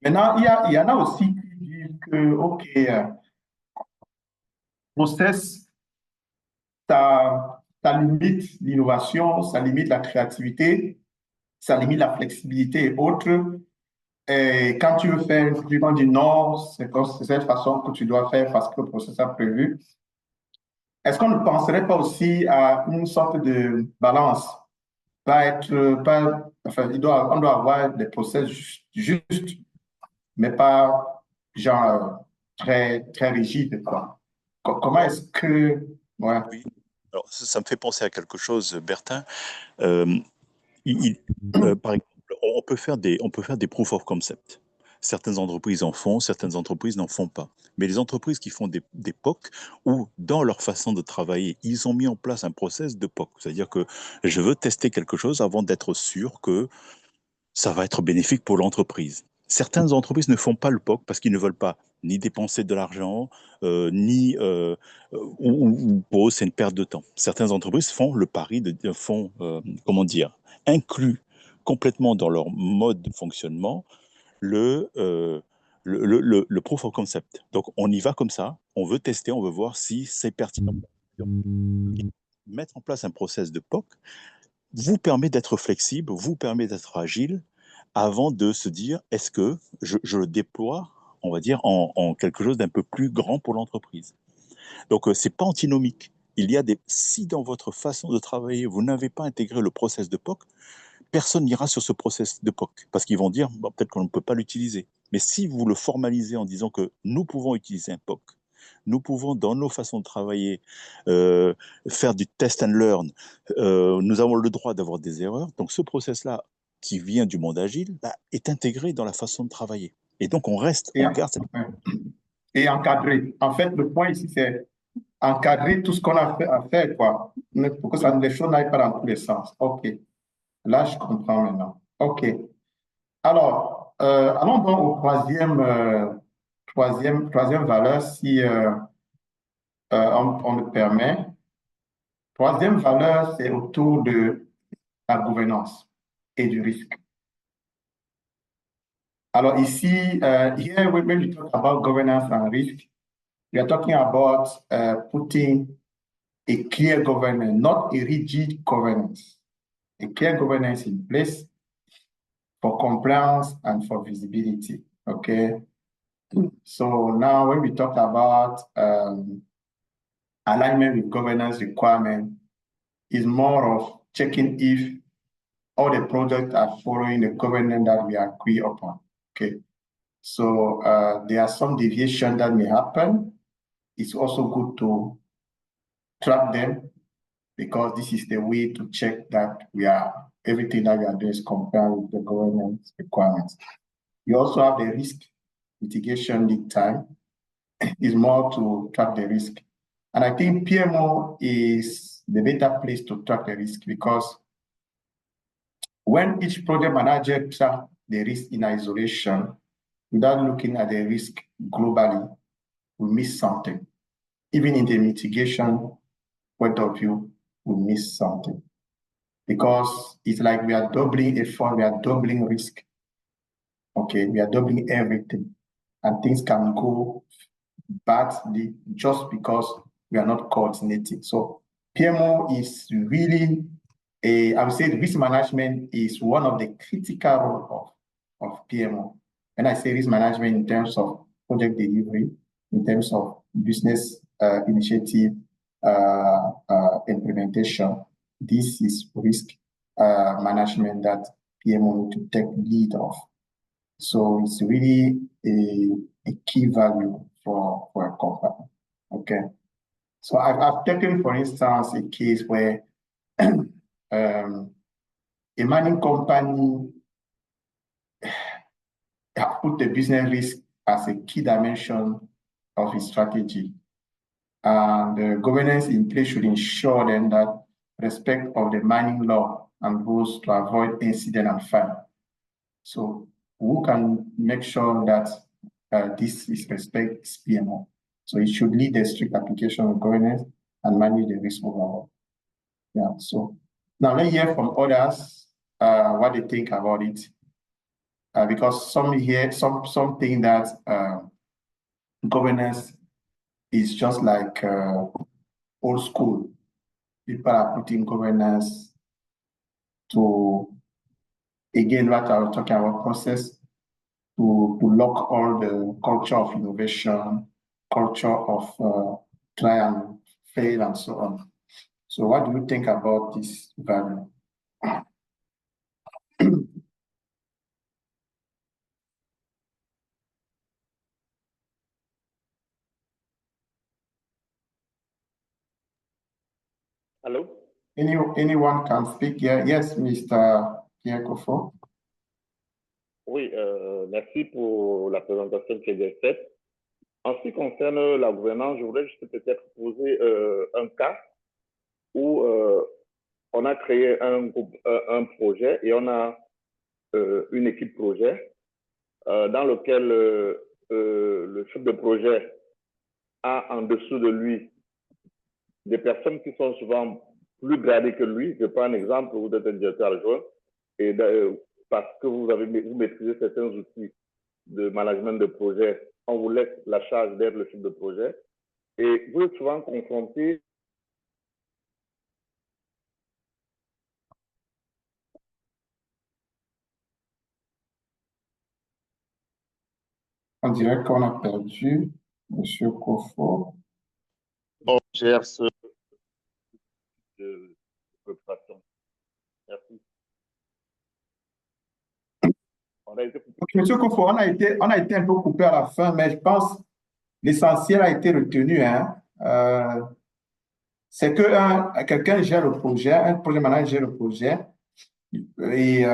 Maintenant, il y en a aussi qui disent que, OK, process, ça limite l'innovation, ça limite la créativité, ça limite la flexibilité et autres. Et quand tu veux faire un truc, on dit non, c'est cette façon que tu dois faire parce que le process a prévu. Est-ce qu'on ne penserait pas aussi à une sorte de balance? Enfin, on doit avoir des process justes, mais pas genre très rigides, quoi. Comment est-ce que... Ouais. Oui. Alors, ça me fait penser à quelque chose, Bertin. Euh, Par exemple, on peut faire des proof of concept. Certaines entreprises en font, certaines entreprises n'en font pas. Mais les entreprises qui font des POC, ou dans leur façon de travailler, ils ont mis en place un process de POC. C'est-à-dire que je veux tester quelque chose avant d'être sûr que ça va être bénéfique pour l'entreprise. Certaines entreprises ne font pas le POC parce qu'ils ne veulent pas ni dépenser de l'argent, ou pour eux c'est une perte de temps. Certaines entreprises font le pari comment dire, inclus complètement dans leur mode de fonctionnement le proof of concept. Donc on y va comme ça, on veut tester, on veut voir si c'est pertinent. Mettre en place un process de POC vous permet d'être flexible, vous permet d'être agile avant de se dire est-ce que je le déploie, on va dire, en quelque chose d'un peu plus grand pour l'entreprise. Donc, c'est pas antinomique. Si dans votre façon de travailler, vous n'avez pas intégré le process de POC, personne n'ira sur ce process de POC parce qu'ils vont dire bon, peut-être qu'on ne peut pas l'utiliser. Mais si vous le formalisez en disant que nous pouvons utiliser un POC, nous pouvons, dans nos façons de travailler, faire du test and learn. Nous avons le droit d'avoir des erreurs. Donc, ce process-là, qui vient du monde agile, est intégré dans la façon de travailler. Et donc, on garde cette... Et encadrer. En fait, le point ici, c'est encadrer tout ce qu'on a à faire, quoi, pour que les choses n'aillent pas dans tous les sens. OK. Là, je comprends maintenant. OK. Alors, allons donc au troisième valeur, si on le permet. Troisième valeur, c'est autour de la gouvernance et du risque. Alors ici, here when we talk about governance and risk, we are talking about putting a clear governance, not a rigid governance, a clear governance in place for compliance and for visibility, okay? So now when we talk about alignment with governance requirement, is more of checking if all the projects are following the governance that we agree upon, okay? So there are some deviation that may happen. It's also good to track them because this is the way to check that everything that we are doing is compliant with the governance requirements. You also have the risk mitigation lead time. Is more to track the risk. And I think PMO is the better place to track the risk because when each project manager tracks the risk in isolation, without looking at the risk globally, we miss something. Even in the mitigation point of view, we miss something. Because it's like we are doubling effort, we are doubling risk. Okay, we are doubling everything. And things can go badly just because we are not coordinating. So PMO is really I would say risk management is one of the critical roles of PMO. When I say risk management in terms of project delivery, in terms of business initiative implementation, this is risk management that PMO need to take lead of. So it's really a key value for a company. Okay. So I've taken, for instance, a case where a mining company have put the business risk as a key dimension of its strategy. And the governance in place should ensure then that respect of the mining law and rules to avoid incident and fine. So who can make sure that this is respect PMO? So it should lead the strict application of governance and manage the risk overall. Yeah. So now let's hear from others what they think about it, because some think that governance is just like old school. People are putting governance to, again, what I was talking about, process to lock all the culture of innovation, culture of try and fail and so on. So what do you think about this value? Allô? Anyone can speak here? Yes, Mr. Pierre Kofo. Oui, merci pour la présentation qui est faite. En ce qui concerne la gouvernance, je voudrais juste peut-être poser un cas où on a créé un projet et on a une équipe projet dans lequel le chef de projet a en dessous de lui des personnes qui sont souvent plus gradées que lui. Je prends un exemple, vous êtes un directeur adjoint et parce que vous maîtrisez certains outils de management de projet, on vous laisse la charge d'être le chef de projet et vous êtes souvent confronté On dirait qu'on a perdu M. Kofo. on gère ce de préoccupation. Merci. On a été coupé. M. Kofo, on a été un peu coupé à la fin, mais je pense l'essentiel a été retenu. Hein. C'est que quelqu'un gère le projet, un projet manager gère le projet, et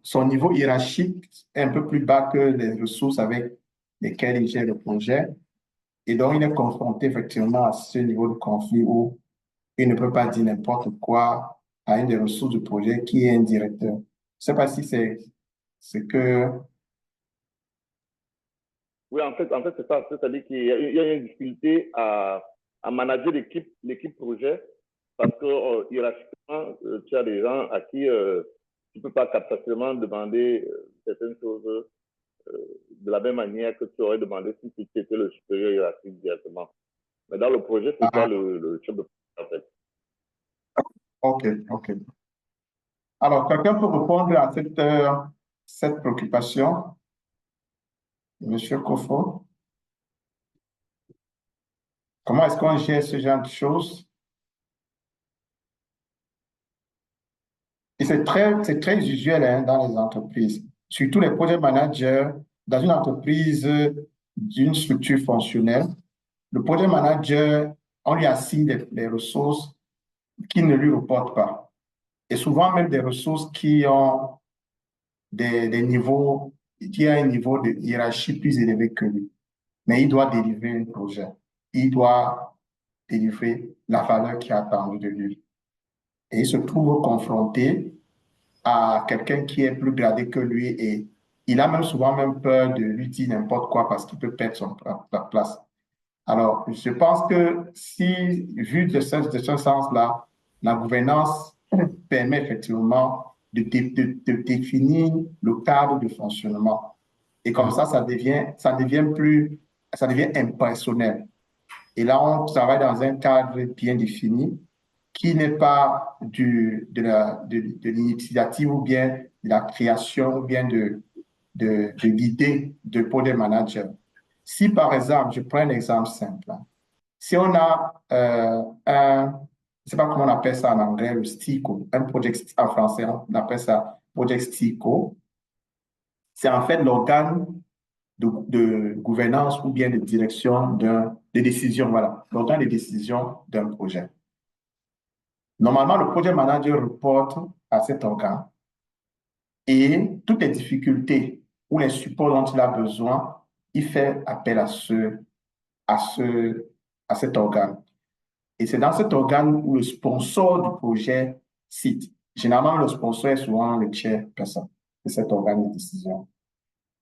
son niveau hiérarchique est un peu plus bas que les ressources avec lesquelles il gère le projet. Et donc, il est confronté effectivement à ce niveau de conflit où il ne peut pas dire n'importe quoi à une des ressources du projet qui est un directeur. Je ne sais pas si c'est que... Oui, en fait c'est ça. C'est-à-dire qu'il y a une difficulté à manager l'équipe projet parce que hiérarchiquement, tu as des gens à qui tu ne peux pas facilement demander certaines choses de la même manière que tu aurais demandé si tu étais le supérieur hiérarchique directement. Mais dans le projet, c'est toi le chef de projet, en fait. Ok, ok. Alors, quelqu'un peut répondre à cette préoccupation? Monsieur Kofo? Comment est-ce qu'on gère ce genre de choses? Et c'est très usuel hein, dans les entreprises, surtout les project managers. Dans une entreprise d'une structure fonctionnelle, le project manager, on lui assigne des ressources qui ne lui reportent pas. Et souvent même des ressources qui ont des niveaux, qui ont un niveau de hiérarchie plus élevé que lui. Mais il doit délivrer un projet. Il doit délivrer la valeur qui est attendue de lui. Et il se trouve confronté à quelqu'un qui est plus gradé que lui et il a même souvent même peur de lui dire n'importe quoi parce qu'il peut perdre sa place. Alors, je pense que si, vu de ce sens-là, la gouvernance permet effectivement de définir le cadre de fonctionnement. Et comme ça devient impersonnel. Et là, on travaille dans un cadre bien défini qui n'est pas de l'initiative ou bien de la création ou bien de l'idée de project manager. Si par exemple, je prends un exemple simple, hein. Si on a je ne sais pas comment on appelle ça en anglais, le STICO, un project en français, on appelle ça project STICO, c'est en fait l'organe de gouvernance ou bien de direction de décision, voilà, l'organe de décision d'un projet. Normalement, le project manager reporte à cet organe et toutes les difficultés ou les supports dont il a besoin, il fait appel à cet organe. Et c'est dans cet organe où le sponsor du projet cite. Généralement, le sponsor est souvent le chairperson de cet organe de décision.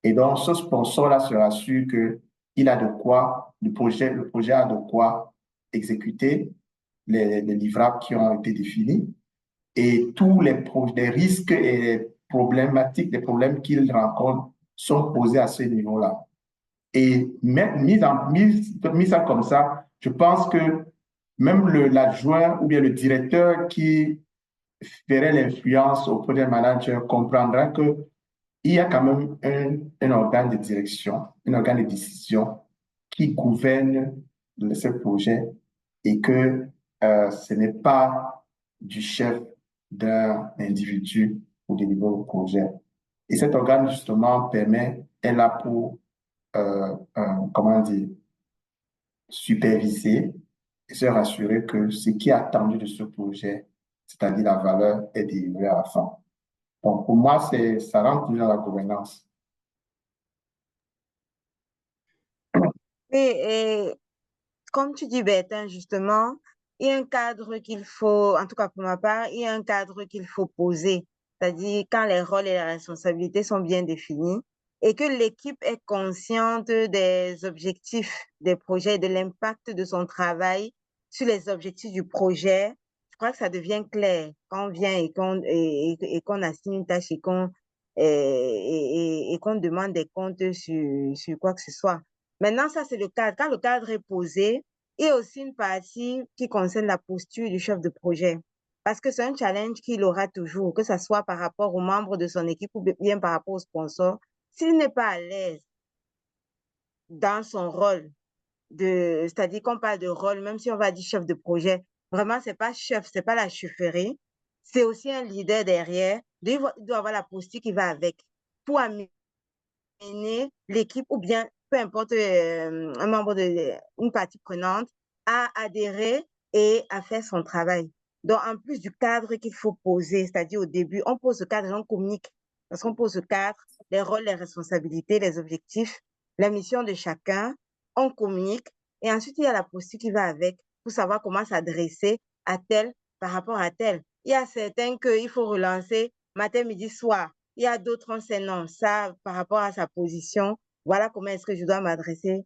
Et donc, ce sponsor-là se rassure qu'il a de quoi, le projet a de quoi exécuter les livrables qui ont été définis et tous les risques et les problématiques, les problèmes qu'il rencontre sont posés à ce niveau-là. Et mis ça comme ça, je pense que même l'adjoint ou bien le directeur qui ferait l'influence au project manager comprendra qu'il y a quand même un organe de direction, un organe de décision qui gouverne ce projet et que ce n'est pas du chef d'un individu au niveau du projet. Et cet organe, justement, est là pour, comment dire, superviser et se rassurer que ce qui est attendu de ce projet, c'est-à-dire la valeur, est délivrée à la fin. Donc, pour moi, ça rentre toujours dans la gouvernance. Et comme tu dis, Bertin, justement, il y a un cadre qu'il faut, en tout cas pour ma part, il y a un cadre qu'il faut poser. C'est-à-dire quand les rôles et les responsabilités sont bien définis et que l'équipe est consciente des objectifs des projets et de l'impact de son travail sur les objectifs du projet. Je crois que ça devient clair quand on vient et qu'on assigne une tâche et qu'on demande des comptes sur quoi que ce soit. Maintenant, ça, c'est le cadre. Quand le cadre est posé, il y a aussi une partie qui concerne la posture du chef de projet. Parce que c'est un challenge qu'il aura toujours, que ce soit par rapport aux membres de son équipe ou bien par rapport aux sponsors. S'il n'est pas à l'aise dans son rôle, c'est-à-dire qu'on parle de rôle, même si on va dire chef de projet, vraiment, c'est pas chef, c'est pas la chefferie, c'est aussi un leader derrière. Il doit avoir la posture qui va avec pour amener l'équipe ou bien peu importe un membre une partie prenante à adhérer et à faire son travail. Donc, en plus du cadre qu'il faut poser, c'est-à-dire au début, on pose ce cadre et on communique. Parce qu'on pose ce cadre, les rôles, les responsabilités, les objectifs, la mission de chacun, on communique et ensuite il y a la posture qui va avec pour savoir comment s'adresser à tel par rapport à tel. Il y a certains qu'il faut relancer matin, midi, soir. Il y a d'autres, on sait non, ça, par rapport à sa position, voilà comment est-ce que je dois m'adresser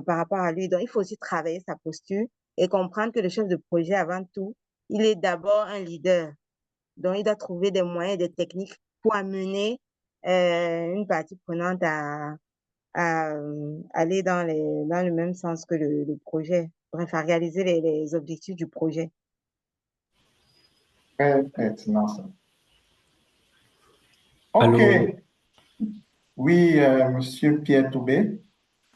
par rapport à lui. Donc, il faut aussi travailler sa posture et comprendre que le chef de projet, avant tout, il est d'abord un leader. Donc, il doit trouver des moyens, des techniques pour amener une partie prenante à aller dans le même sens que le projet, bref, à réaliser les objectifs du projet. Très pertinent, ça. OK. Alors, Oui, Monsieur Pierre Toubé.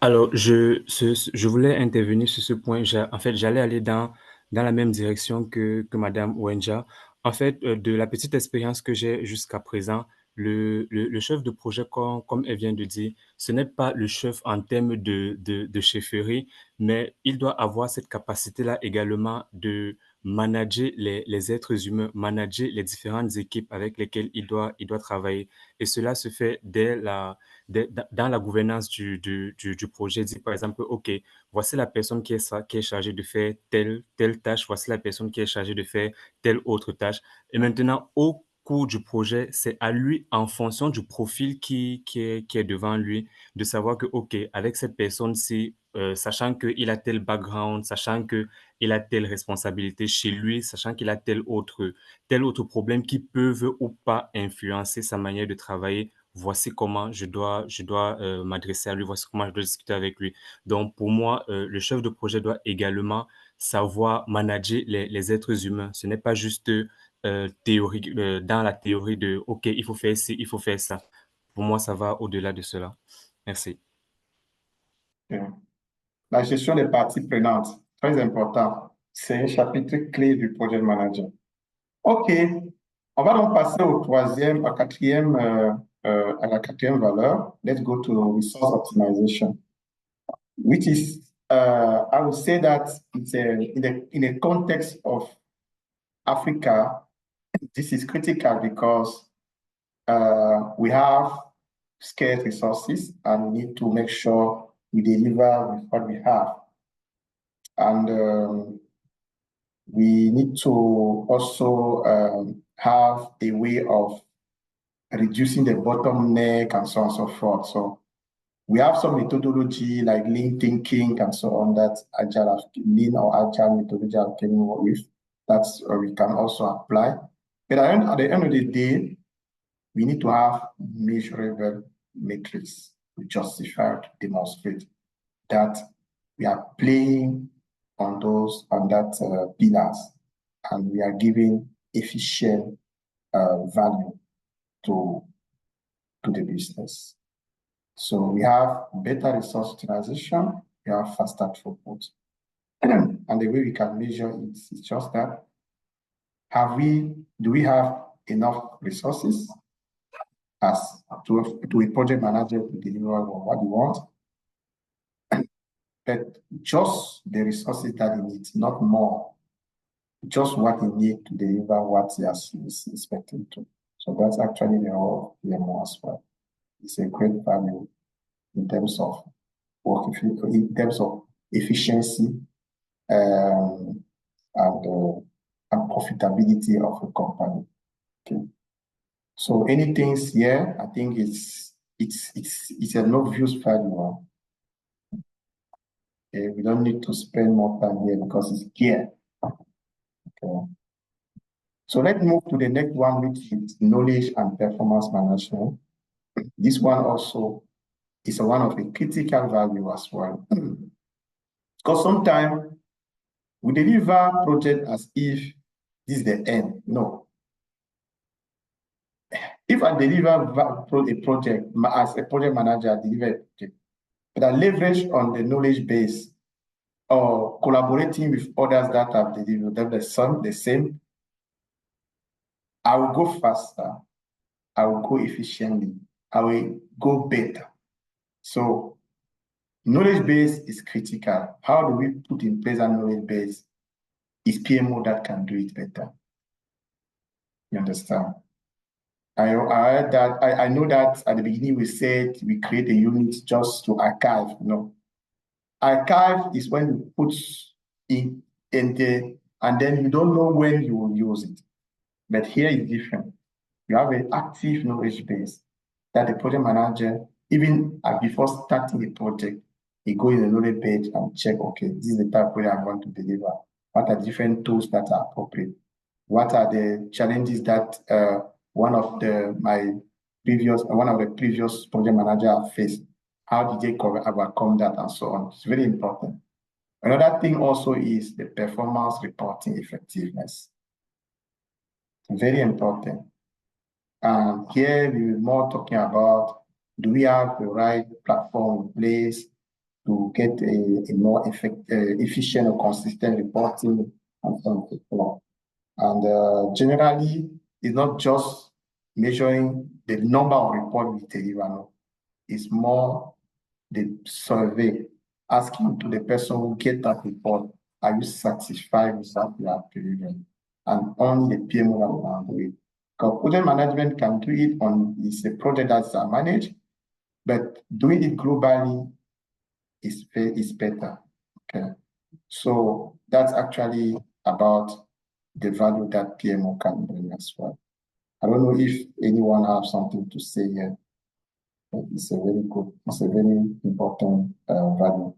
Alors, je voulais intervenir sur ce point. En fait, j'allais aller dans la même direction que Madame WENDJA. En fait, de la petite expérience que j'ai jusqu'à présent, le chef de projet, comme elle vient de dire, ce n'est pas le chef en termes de chefferie, mais il doit avoir cette capacité-là également de manager les êtres humains, manager les différentes équipes avec lesquelles il doit travailler. Et cela se fait dans la gouvernance du projet, dire par exemple, OK, voici la personne qui est chargée de faire telle tâche, voici la personne qui est chargée de faire telle autre tâche. Et maintenant, au cours du projet, c'est à lui, en fonction du profil qui est devant lui, de savoir que, OK, avec cette personne-ci, sachant qu'il a tel background, sachant qu'il a telle responsabilité chez lui, sachant qu'il a tel autre problème qui peuvent ou pas influencer sa manière de travailler, voici comment je dois m'adresser à lui, voici comment je dois discuter avec lui. Donc, pour moi, le chef de projet doit également savoir manager les êtres humains. Ce n'est pas juste théorique, dans la théorie de OK, il faut faire ci, il faut faire ça. Pour moi, ça va au-delà de cela. Merci. La gestion des parties prenantes, très important. C'est un chapitre clé du project manager. OK. On va donc passer à la quatrième valeur. Let's go to resource optimization, which is, I would say that it's in a context of Africa, this is critical because we have scarce resources and we need to make sure we deliver with what we have. And we need to also have a way of reducing the bottleneck and so on and so forth. So we have some methodology like lean thinking and so on that lean or agile methodology I can work with. That's we can also apply. But at the end of the day, we need to have measurable metrics to justify, to demonstrate that we are playing on that pillars, and we are giving efficient value to the business. So we have better resource utilization, we have faster throughput. And the way we can measure it is just that, do we have enough resources as to a project manager to deliver what you want? But just the resources that he needs, not more. Just what he needs to deliver what he is expecting to. So that's actually the role of PMO as well. It's a great value in terms of work, in terms of efficiency and profitability of a company. Okay. So anything here, I think it's an obvious value. Okay. We don't need to spend more time here because it's here. Okay. So let's move to the next one, which is knowledge and performance management. This one also is one of the critical value as well. Because sometimes we deliver project as if this is the end. No. If I deliver a project as a project manager, I deliver a project, but I leverage on the knowledge base or collaborating with others that have delivered the same, I will go faster, I will go efficiently, I will go better. So knowledge base is critical. How do we put in place a knowledge base? It's PMO that can do it better. You understand? I know that at the beginning we said we create a unit just to archive. No. Archive is when you put in and then you don't know when you will use it. But here is different. You have an active knowledge base that the project manager, even before starting the project, he go in the knowledge base and check, okay, this is the type of project I want to deliver. What are different tools that are appropriate? what are the challenges that one of the previous project managers faced? How did they overcome that and so on? It's very important. Another thing also is the performance reporting effectiveness. Very important. And here we're more talking about, do we have the right platform in place to get a more efficient or consistent reporting and so on and so forth. And generally, it's not just measuring the number of reports we deliver. No. It's more the survey, asking to the person who get that report, are you satisfied with what you are delivering? And only the PMO that will do it. Because project management can do it on, it's a project that's managed, but doing it globally is better. Okay. So that's actually about the value that PMO can bring as well. I don't know if anyone has something to say here. It's a very important value.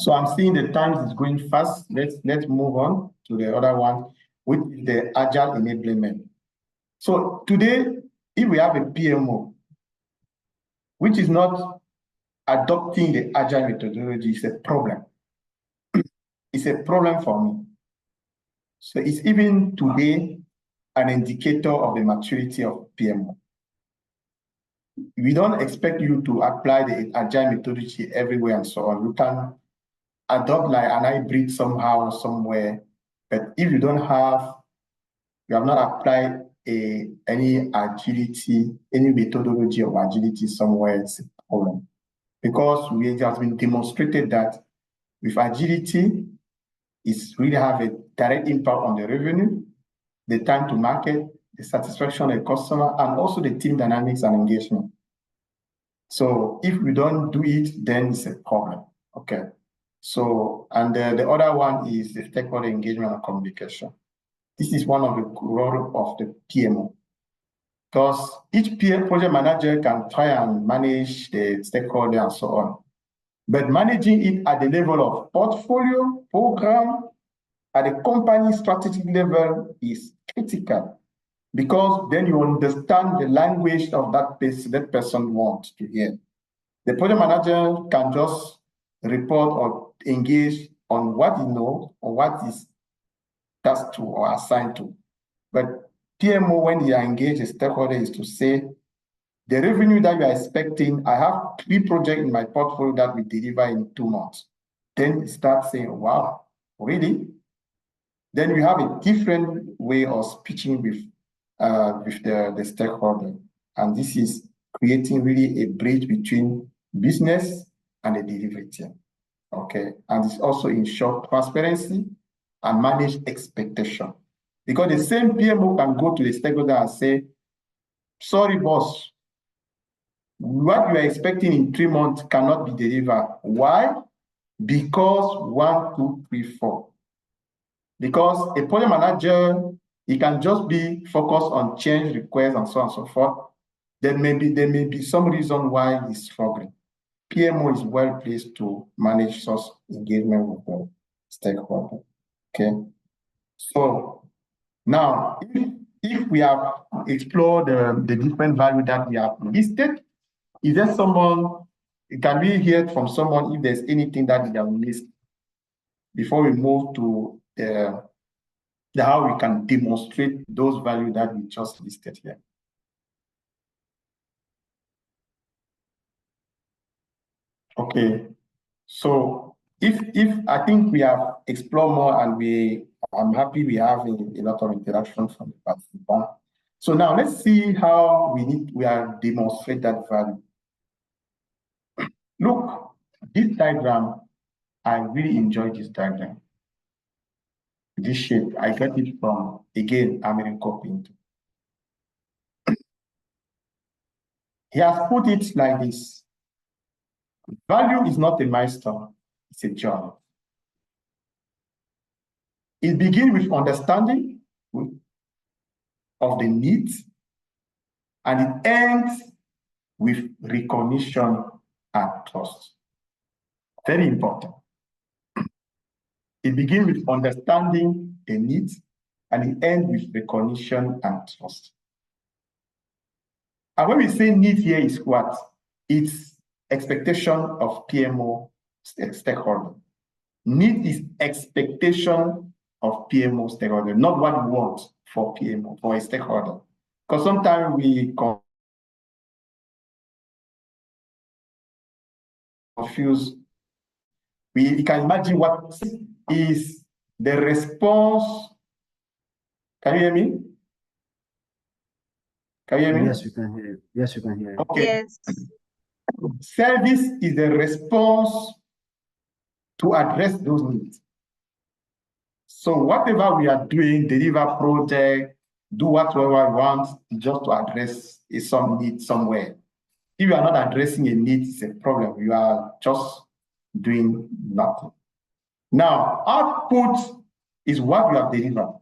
So I'm seeing the time is going fast. Let's move on to the other one, which is the agile enablement. So today, if we have a PMO, which is not adopting the agile methodology, it's a problem. It's a problem for me. So it's even today an indicator of the maturity of PMO. We don't expect you to apply the agile methodology everywhere and so on. You can adopt like an hybrid somehow, somewhere, but if you have not applied any agility, any methodology of agility somewhere, it's a problem. Because it has been demonstrated that with agility, it's really have a direct impact on the revenue, the time to market, the satisfaction of the customer, and also the team dynamics and engagement. So if we don't do it, then it's a problem. Okay. So, and the other one is the stakeholder engagement and communication. This is one of the role of the PMO. Because each project manager can try and manage the stakeholder and so on. But managing it at the level of portfolio, program, at the company strategic level is critical, because then you understand the language of that person wants to hear. The project manager can just report or engage on what he knows or what is tasked to or assigned to. But PMO, when you engage a stakeholder, is to say, the revenue that you are expecting, I have 3 projects in my portfolio that we deliver in 2 months. Then you start saying, wow, really? Then you have a different way of speaking with the stakeholder. And this is creating really a bridge between business and the delivery team. Okay. And it's also ensure transparency and manage expectation. Because the same PMO can go to the stakeholder and say, sorry, boss, what you are expecting in 3 months cannot be delivered. Why? Because 1, 2, 3, 4. Because a project manager, he can just be focused on change requests and so on and so forth. There may be some reason why he's struggling. PMO is well placed to manage such engagement with the stakeholder. Okay. So now, if we have explored the different values that we have listed, is there someone, can we hear from someone if there's anything that we have missed before we move to how we can demonstrate those values that we just listed here? Okay, so if I think we have explored more, and I'm happy we have a lot of interaction from the participants. So now let's see how we are demonstrate that value. Look, this diagram, I really enjoy this diagram. This shape, I got it from, again, American Painter. He has put it like this. Value is not a milestone, it's a journey. It begins with understanding of the needs, and it ends with recognition and trust. Very important. It begins with understanding the needs, and it ends with recognition and trust. And when we say need here is what? It's expectation of PMO stakeholder. Need is expectation of PMO stakeholder, not what we want for PMO, for a stakeholder. Because sometimes we confuse. We can imagine what is the response. Can you hear me? Can you hear me? Yes, we can hear you. Yes, we can hear you. Okay. Yes. Service is the response to address those needs. So whatever we are doing, deliver project, do whatever we want, just to address some need somewhere. If you are not addressing a need, it's a problem. You are just doing nothing. Now, output is what you have delivered.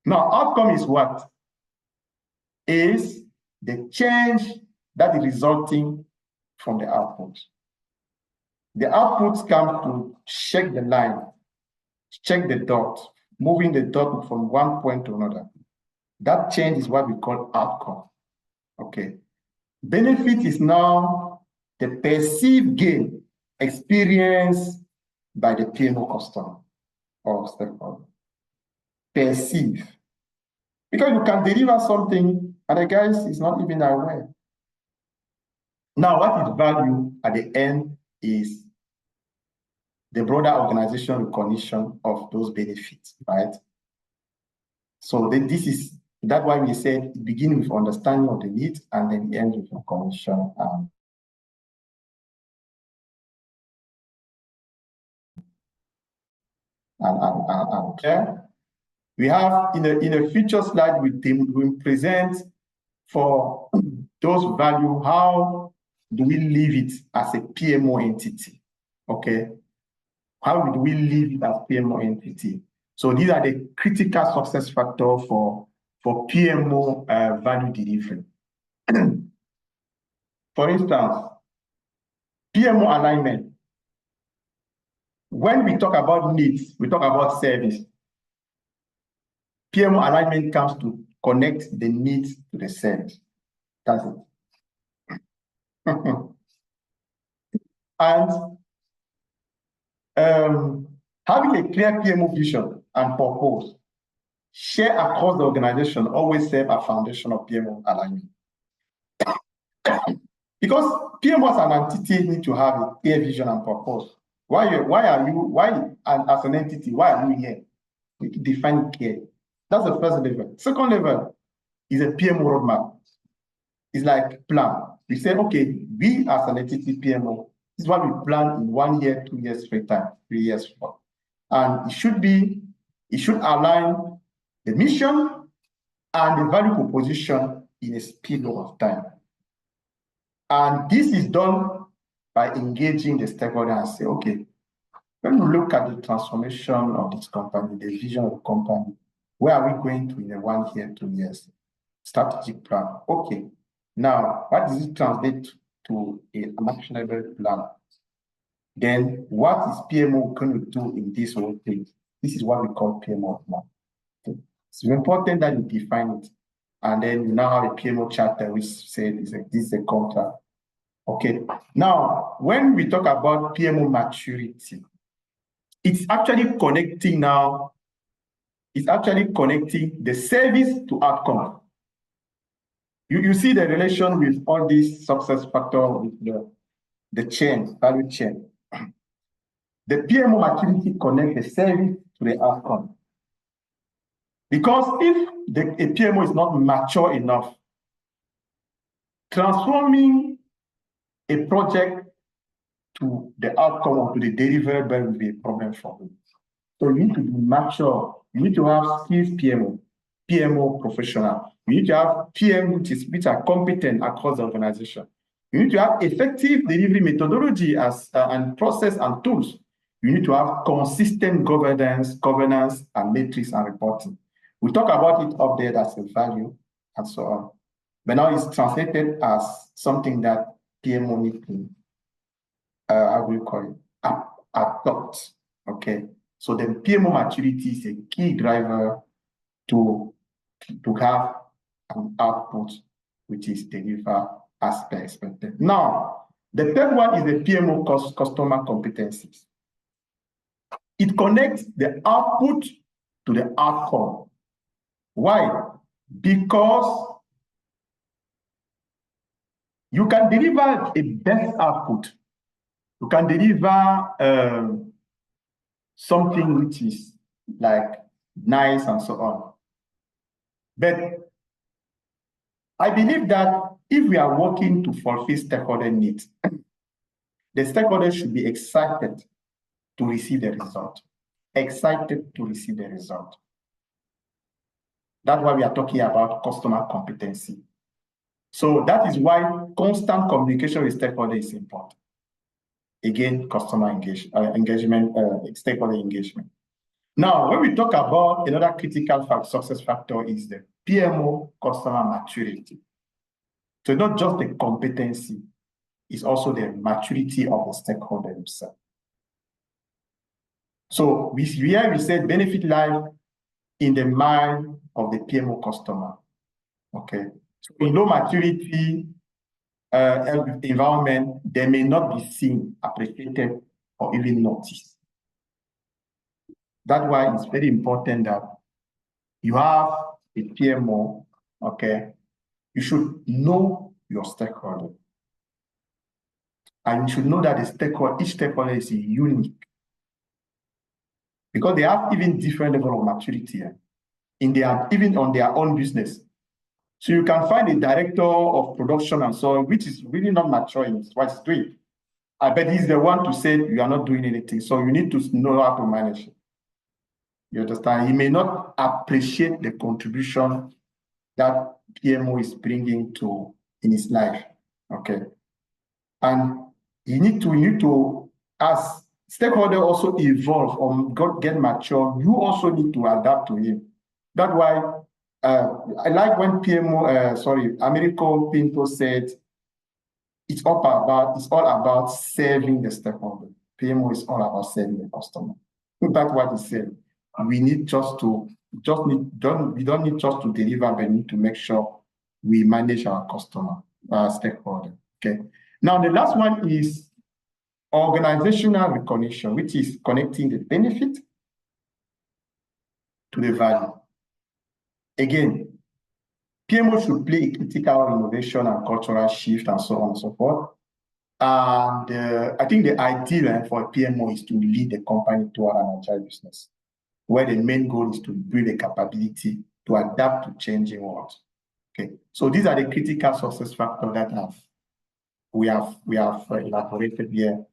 Now, outcome is what? Is the change that is resulting from the output. The outputs come to check the line, check the dot, moving the dot from one point to another. That change is what we call outcome. Okay. Benefit is now the perceived gain experienced by the PMO customer or stakeholder. Perceive. Because you can deliver something and the guy is not even aware. Now, what is value at the end is the broader organizational recognition of those benefits, right? So then that's why we said it begins with understanding of the needs and then ends with recognition. Okay. We have in a future slide we present for those value, how do we leave it as a PMO entity? Okay. How do we leave it as PMO entity? So these are the critical success factors for PMO value delivery. For instance, PMO alignment. When we talk about needs, we talk about service. PMO alignment comes to connect the needs to the service. That's it. And having a clear PMO vision and purpose share across the organization always serve a foundation of PMO alignment. Because PMO as an entity need to have a clear vision and purpose. Why as an entity, why are you here? We define it clearly. That's the first level. Second level is a PMO roadmap. It's like plan. We say, okay, we as an entity PMO, this is what we plan in 1 year, 2 years, 3 times, 3 years, 4. And it should align the mission and the value proposition in a speed of time. And this is done by engaging the stakeholder and say, okay, when we look at the transformation of this company, the vision of the company, where are we going to in a 1 year, 2 years? Strategic plan. Okay. Now, what does it translate to an actionable plan? Then what is PMO going to do in this whole thing? This is what we call PMO plan. Okay. It's important that you define it. And then you now have a PMO charter which says this is a contract. Okay. Now, when we talk about PMO maturity, it's actually connecting now, it's actually connecting the service to outcome. You see the relation with all these success factors with the chain, value chain. The PMO maturity connects the service to the outcome. Because if a PMO is not mature enough, transforming a project to the outcome or to the deliverable will be a problem for you. So you need to be mature. You need to have skills PMO professional. You need to have PM which are competent across the organization. You need to have effective delivery methodology and process and tools. You need to have consistent governance, and metrics and reporting. We talk about it up there as a value and so on. But now it's translated as something that PMO need to, how do you call it, adopt. Okay. So the PMO maturity is a key driver to have an output which is delivered as per expected. Now, the third one is the PMO customer competencies. It connects the output to the outcome. Why? Because you can deliver a best output. You can deliver something which is like nice and so on. But I believe that if we are working to fulfill stakeholder needs, the stakeholders should be excited to receive the result. Excited to receive the result. That's why we are talking about customer competency. So that is why constant communication with stakeholders is important. Again, customer engagement, stakeholder engagement. Now, when we talk about another critical success factor is the PMO customer maturity. So not just the competency, it's also the maturity of the stakeholder himself. So here we said benefit lies in the mind of the PMO customer. Okay. So in low maturity environment, they may not be seen, appreciated, or even noticed. That's why it's very important that you have a PMO, okay? You should know your stakeholder. And you should know that each stakeholder is unique. Because they have even different level of maturity even on their own business. So you can find a director of production and so on, which is really not mature in what he's doing. I bet he's the one to say you are not doing anything. So you need to know how to manage it. You understand? He may not appreciate the contribution that PMO is bringing in his life. Okay. And you need to, as stakeholder also evolve or get mature, you also need to adapt to him. That's why I like when Americo Pinto said, it's all about serving the stakeholder. PMO is all about serving the customer. That's what he said. We don't need just to deliver, but we need to make sure we manage our customer, our stakeholder. Okay. Now the last one is organizational recognition, which is connecting the benefit to the value. Again, PMO should play a critical innovation and cultural shift and so on and so forth. And I think the ideal for a PMO is to lead the company toward an agile business, where the main goal is to build a capability to adapt to changing world. Okay, so these are the critical success factors that we have elaborated here.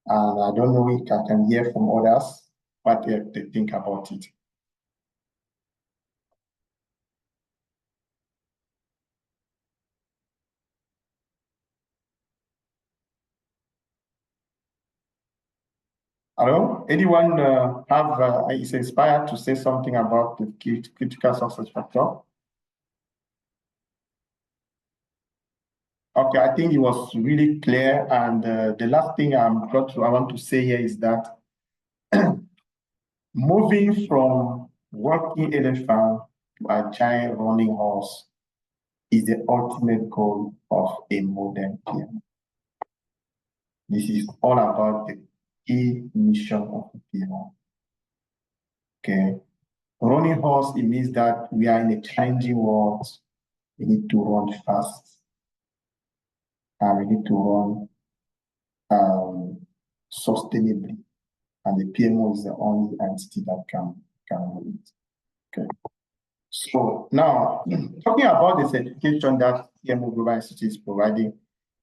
And I don't know if I can hear from others what they think about it. Hello? Anyone is inspired to say something about the critical success factor? Okay, I think it was really clear. And the last thing I want to say here is that moving from working elephant to a giant running horse is the ultimate goal of a modern PMO. This is all about the key mission of the PMO. Okay. Running horse, it means that we are in a changing world. We need to run fast. And we need to run sustainably. And the PMO is the only entity that can do it. Okay. So now, talking about the certification that PMO Global Institute is providing,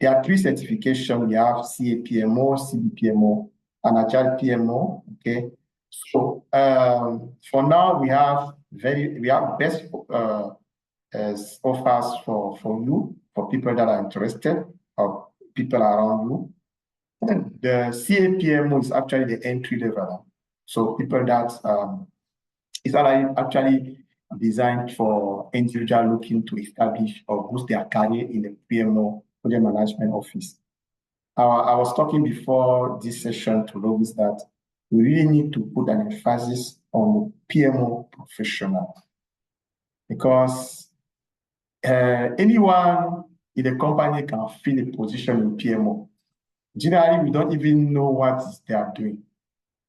there are 3 certifications. We have CA-PMO, CB-PMO, and Agile PMO. Okay. So for now, we have best offers for you, for people that are interested, or people around you. The CA-PMO is actually the entry level. So people that it's actually designed for individuals looking to establish or boost their career in the PMO project management office. I was talking before this session to Lovis that we really need to put an emphasis on the PMO professional, because anyone in the company can fill a position in PMO. Generally, we don't even know what they are doing.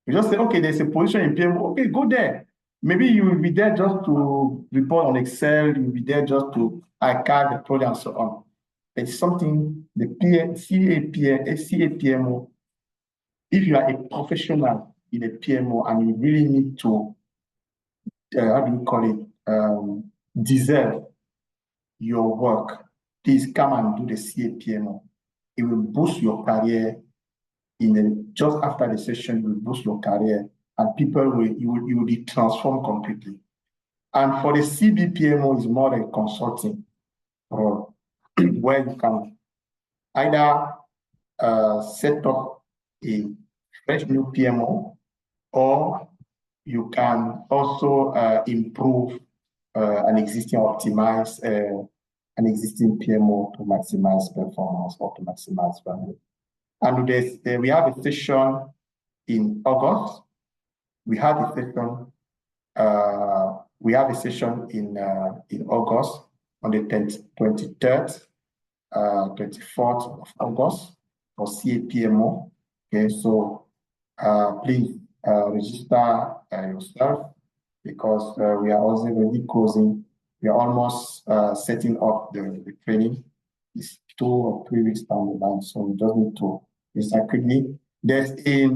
We just say, okay, there's a position in PMO, okay, go there. Maybe you will be there just to report on Excel, you will be there just to archive the project and so on. It's something the CAPMO, if you are a professional in a PMO and you really need to, how do you call it, deserve your work, please come and do the CAPMO. It will boost your career. Just after the session, you will boost your career, and you will be transformed completely. And for the CBPMO, is more like consulting, or where you can either set up a fresh new PMO, or you can also improve an existing PMO to maximize performance or to maximize value. And we have a session in August. We have a session in August on the 23rd, 24th of August for CAPMO. Okay, so please register yourself, because we are also already closing. We are almost setting up the training. It's 2 or 3 weeks down the line, so we just need to register quickly. There's a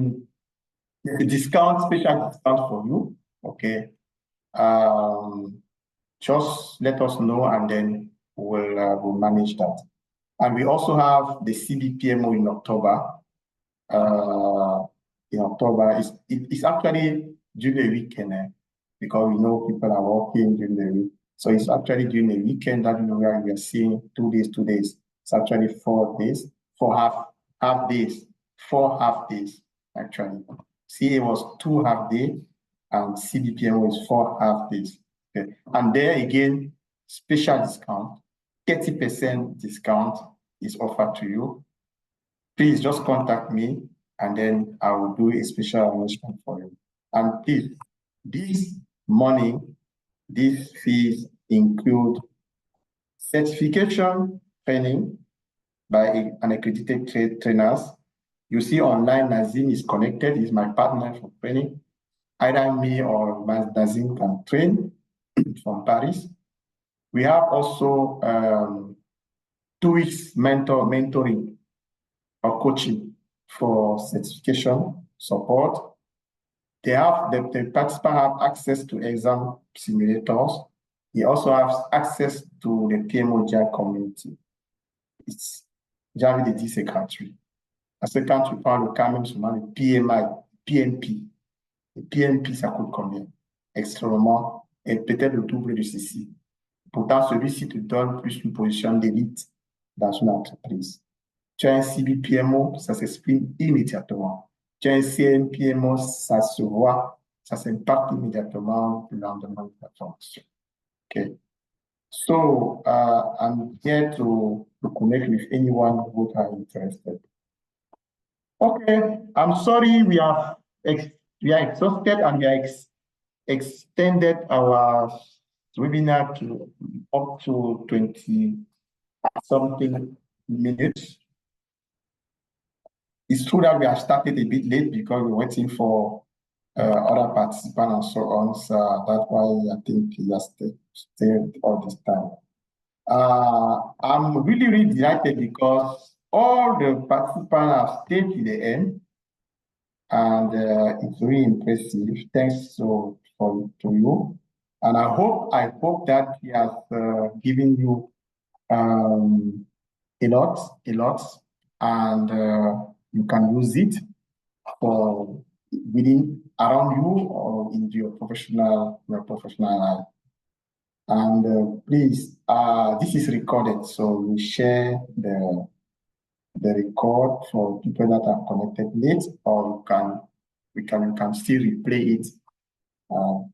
discount, special discount for you. Okay, just let us know, and then we'll manage that. And we also have the CBPMO in October. It's actually during the weekend, because we know people are working during the week. So it's actually during the weekend that we are seeing 2 days. It's actually 4 days, 4 half days, 4 half days actually. CA was 2 half days, and CBPMO is 4 half days. Okay. And there again, special discount, 30% discount is offered to you. Please just contact me, and then I will do a special arrangement for you. And please, this money, these fees include certification training by an accredited trainers. You see online, Nazim is connected, he's my partner for training. Either me or Nazim can train from Paris. We have also 2 weeks mentoring or coaching for certification support. The participants have access to exam simulators. He also has access to the PMO community. It's Javi de dit c'est gratuit. À ce quand tu parles le cas même seulement le PMI, PMP. Le PMP, ça coûte combien? Extrêmement, et peut-être le double de ceci. Pourtant, celui-ci te donne plus une position d'élite dans une entreprise. Tu as un CBPMO, ça s'exprime immédiatement. Tu as un CNPMO, ça se voit, ça s'impacte immédiatement le lendemain de la formation. Okay. So I'm here to connect with anyone who are interested. Okay, I'm sorry we are exhausted, and we are extended our webinar to up to 20-something minutes. It's true that we have started a bit late because we're waiting for other participants and so on. So that's why I think we just stayed all this time. I'm really delighted because all the participants have stayed to the end, and it's really impressive. Thanks to you, and I hope that we have given you a lot, and you can use it for around you or in your professional life. And please, this is recorded, so we share the record for people that are connected late, or we can still replay it and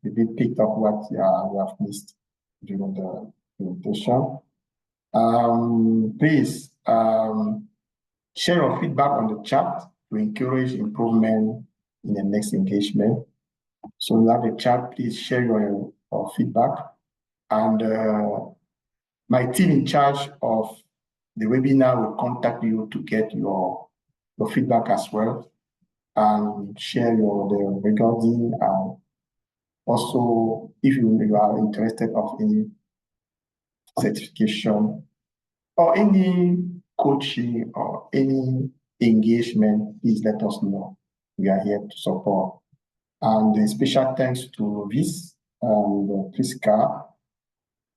maybe pick up what you have missed during the presentation. Please share your feedback on the chat. to encourage improvement in the next engagement. So you have the chat, please share your feedback. And my team in charge of the webinar will contact you to get your feedback as well and share the regarding also if you are interested of any certification or any coaching or any engagement, please let us know. We are here to support. And a special thanks to Vis and Prisca.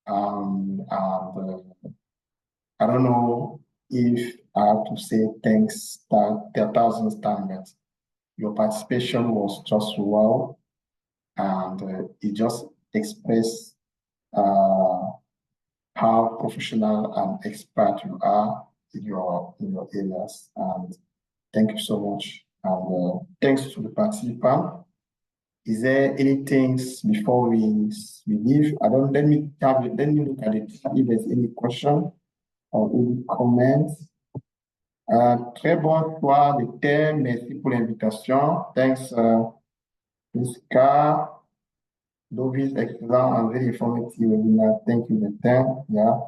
And I don't know if I have to say thanks 1,000 times. Your participation was just wow, and it just expressed how professional and expert you are in your areas. And thank you so much. And thanks to the participant. Is there anything before we leave? Let me look at it if there's any question or any comments. Très bon choix de thème. Merci pour l'invitation. Thanks, Prisca. Dovis, excellent and very informative webinar. Thank you, Bertin. Yeah.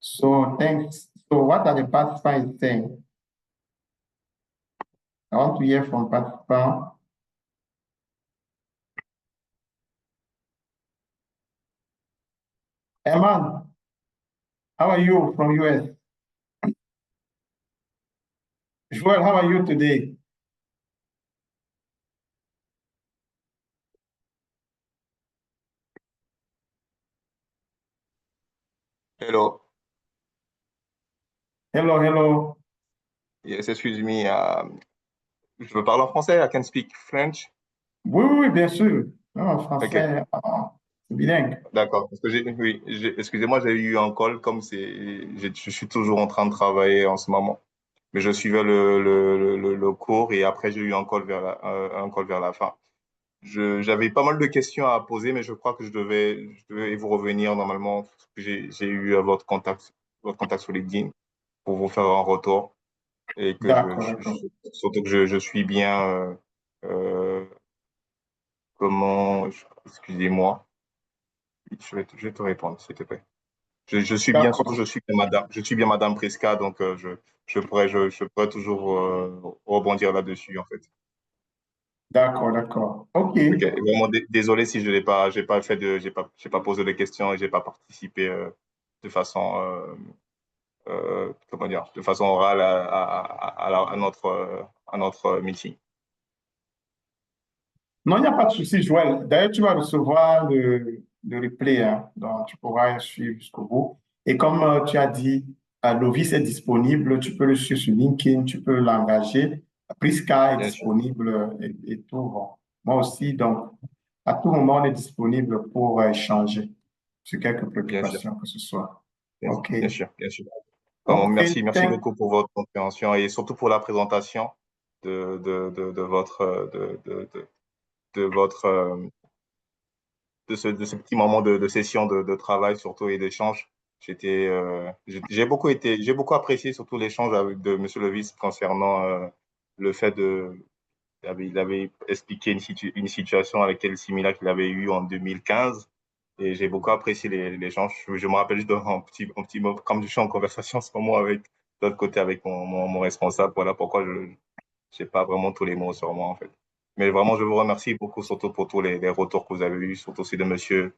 So thanks. So what are the participants saying? I want to hear from participants. Eman, how are you from US? Joel, how are you today? Hello. Hello, hello. Yes, excuse me. Je veux parler en français. I can speak French. Oui, oui, bien sûr. Non, français, c'est bilingue. D'accord. Parce que excusez-moi, j'ai eu un call comme je suis toujours en train de travailler en ce moment. Mais je suivais le cours et après j'ai eu un call un call vers la fin. J'avais pas mal de questions à poser, mais je crois que je devais vous revenir normalement. Parce que j'ai eu votre contact sur LinkedIn pour vous faire un retour. Et que surtout que je suis bien excusez-moi, je vais te répondre s'il te plaît. Je suis bien madame Prisca, donc je pourrais toujours rebondir là-dessus en fait. D'accord. Ok. Vraiment désolé si je n'ai pas j'ai pas posé de questions et j'ai pas participé de façon de façon orale à notre meeting. Non, il n'y a pas de souci, Joël. D'ailleurs, tu vas recevoir le replay, hein, donc tu pourras suivre jusqu'au bout. Et comme tu as dit, Lovis est disponible, tu peux le suivre sur LinkedIn, tu peux l'engager. Prisca est disponible et tout. Bon. Moi aussi, donc, à tout moment, on est disponible pour échanger sur quelques préoccupations que ce soit. Bien sûr. Okay, merci beaucoup pour votre compréhension et surtout pour la présentation de ce petit moment de session de travail surtout et d'échange. J'ai beaucoup apprécié surtout l'échange de Monsieur le Vice concernant le fait il avait expliqué une situation à laquelle similaire qu'il avait eu en 2015 et j'ai beaucoup apprécié l'échange. Je me rappelle juste d'un petit mot, comme je suis en conversation en ce moment avec de l'autre côté avec mon responsable, voilà pourquoi je n'ai pas vraiment tous les mots sur moi en fait. Mais vraiment, je vous remercie beaucoup, surtout pour tous les retours que vous avez eus, surtout aussi de monsieur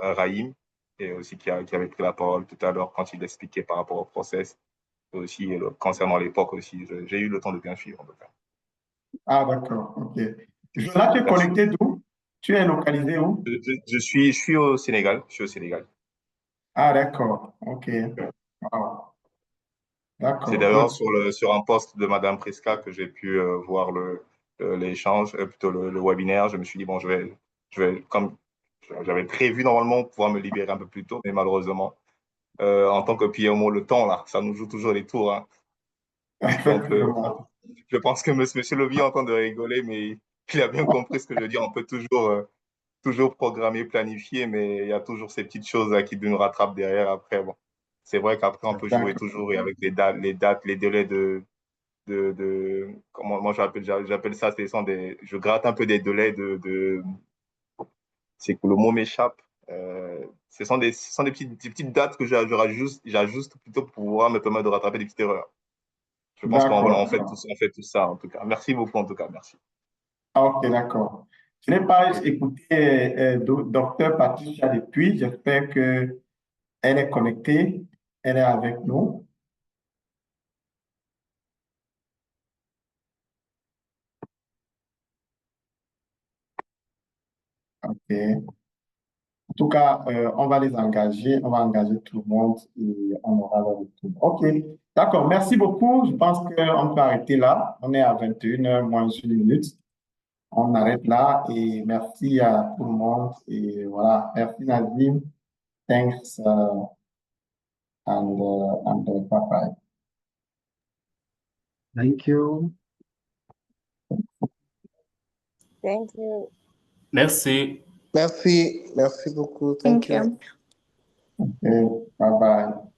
Rahim, et aussi qui avait pris la parole tout à l'heure quand il expliquait par rapport au process, et aussi concernant l'époque aussi. J'ai eu le temps de bien suivre en tout cas. Ah, d'accord, ok. Là, tu es connecté d'où? Tu es localisé où? Je suis au Sénégal. Ah, d'accord, ok. Wow. C'est d'ailleurs sur un post de Madame Prisca que j'ai pu voir l'échange, plutôt le webinaire. Je me suis dit, bon, comme j'avais prévu normalement pouvoir me libérer un peu plus tôt, mais malheureusement, en tant que PMO, le temps, là, ça nous joue toujours les tours. Hein. Je pense que monsieur Levy est en train de rigoler, mais il a bien compris ce que je veux dire. On peut toujours programmer, planifier, mais il y a toujours ces petites choses là, qui nous rattrapent derrière après. Bon. C'est vrai qu'après, on peut jouer toujours et avec les dates, les délais de comment moi j'appelle ça, je gratte un peu des délais c'est que le mot m'échappe. Ce sont des petites dates que j'ajuste plutôt pour pouvoir me permettre de rattraper des petites erreurs. Je pense qu'on fait tout ça, en tout cas. Merci beaucoup, en tout cas. Merci. Ok, d'accord. Je n'ai pas écouté docteur Patricia depuis. J'espère qu'elle est connectée. Elle est avec nous. Ok. En tout cas, on va les engager. On va engager tout le monde et on aura le retour. Ok. D'accord. Merci beaucoup. Je pense qu'on peut arrêter là. On est à 21h moins 1 minute. On arrête là et merci à tout le monde. Et voilà. Merci Nazim. Thanks and bye-bye. Thank you. Thank you. Merci. Merci beaucoup. Thank you. Okay, bye-bye.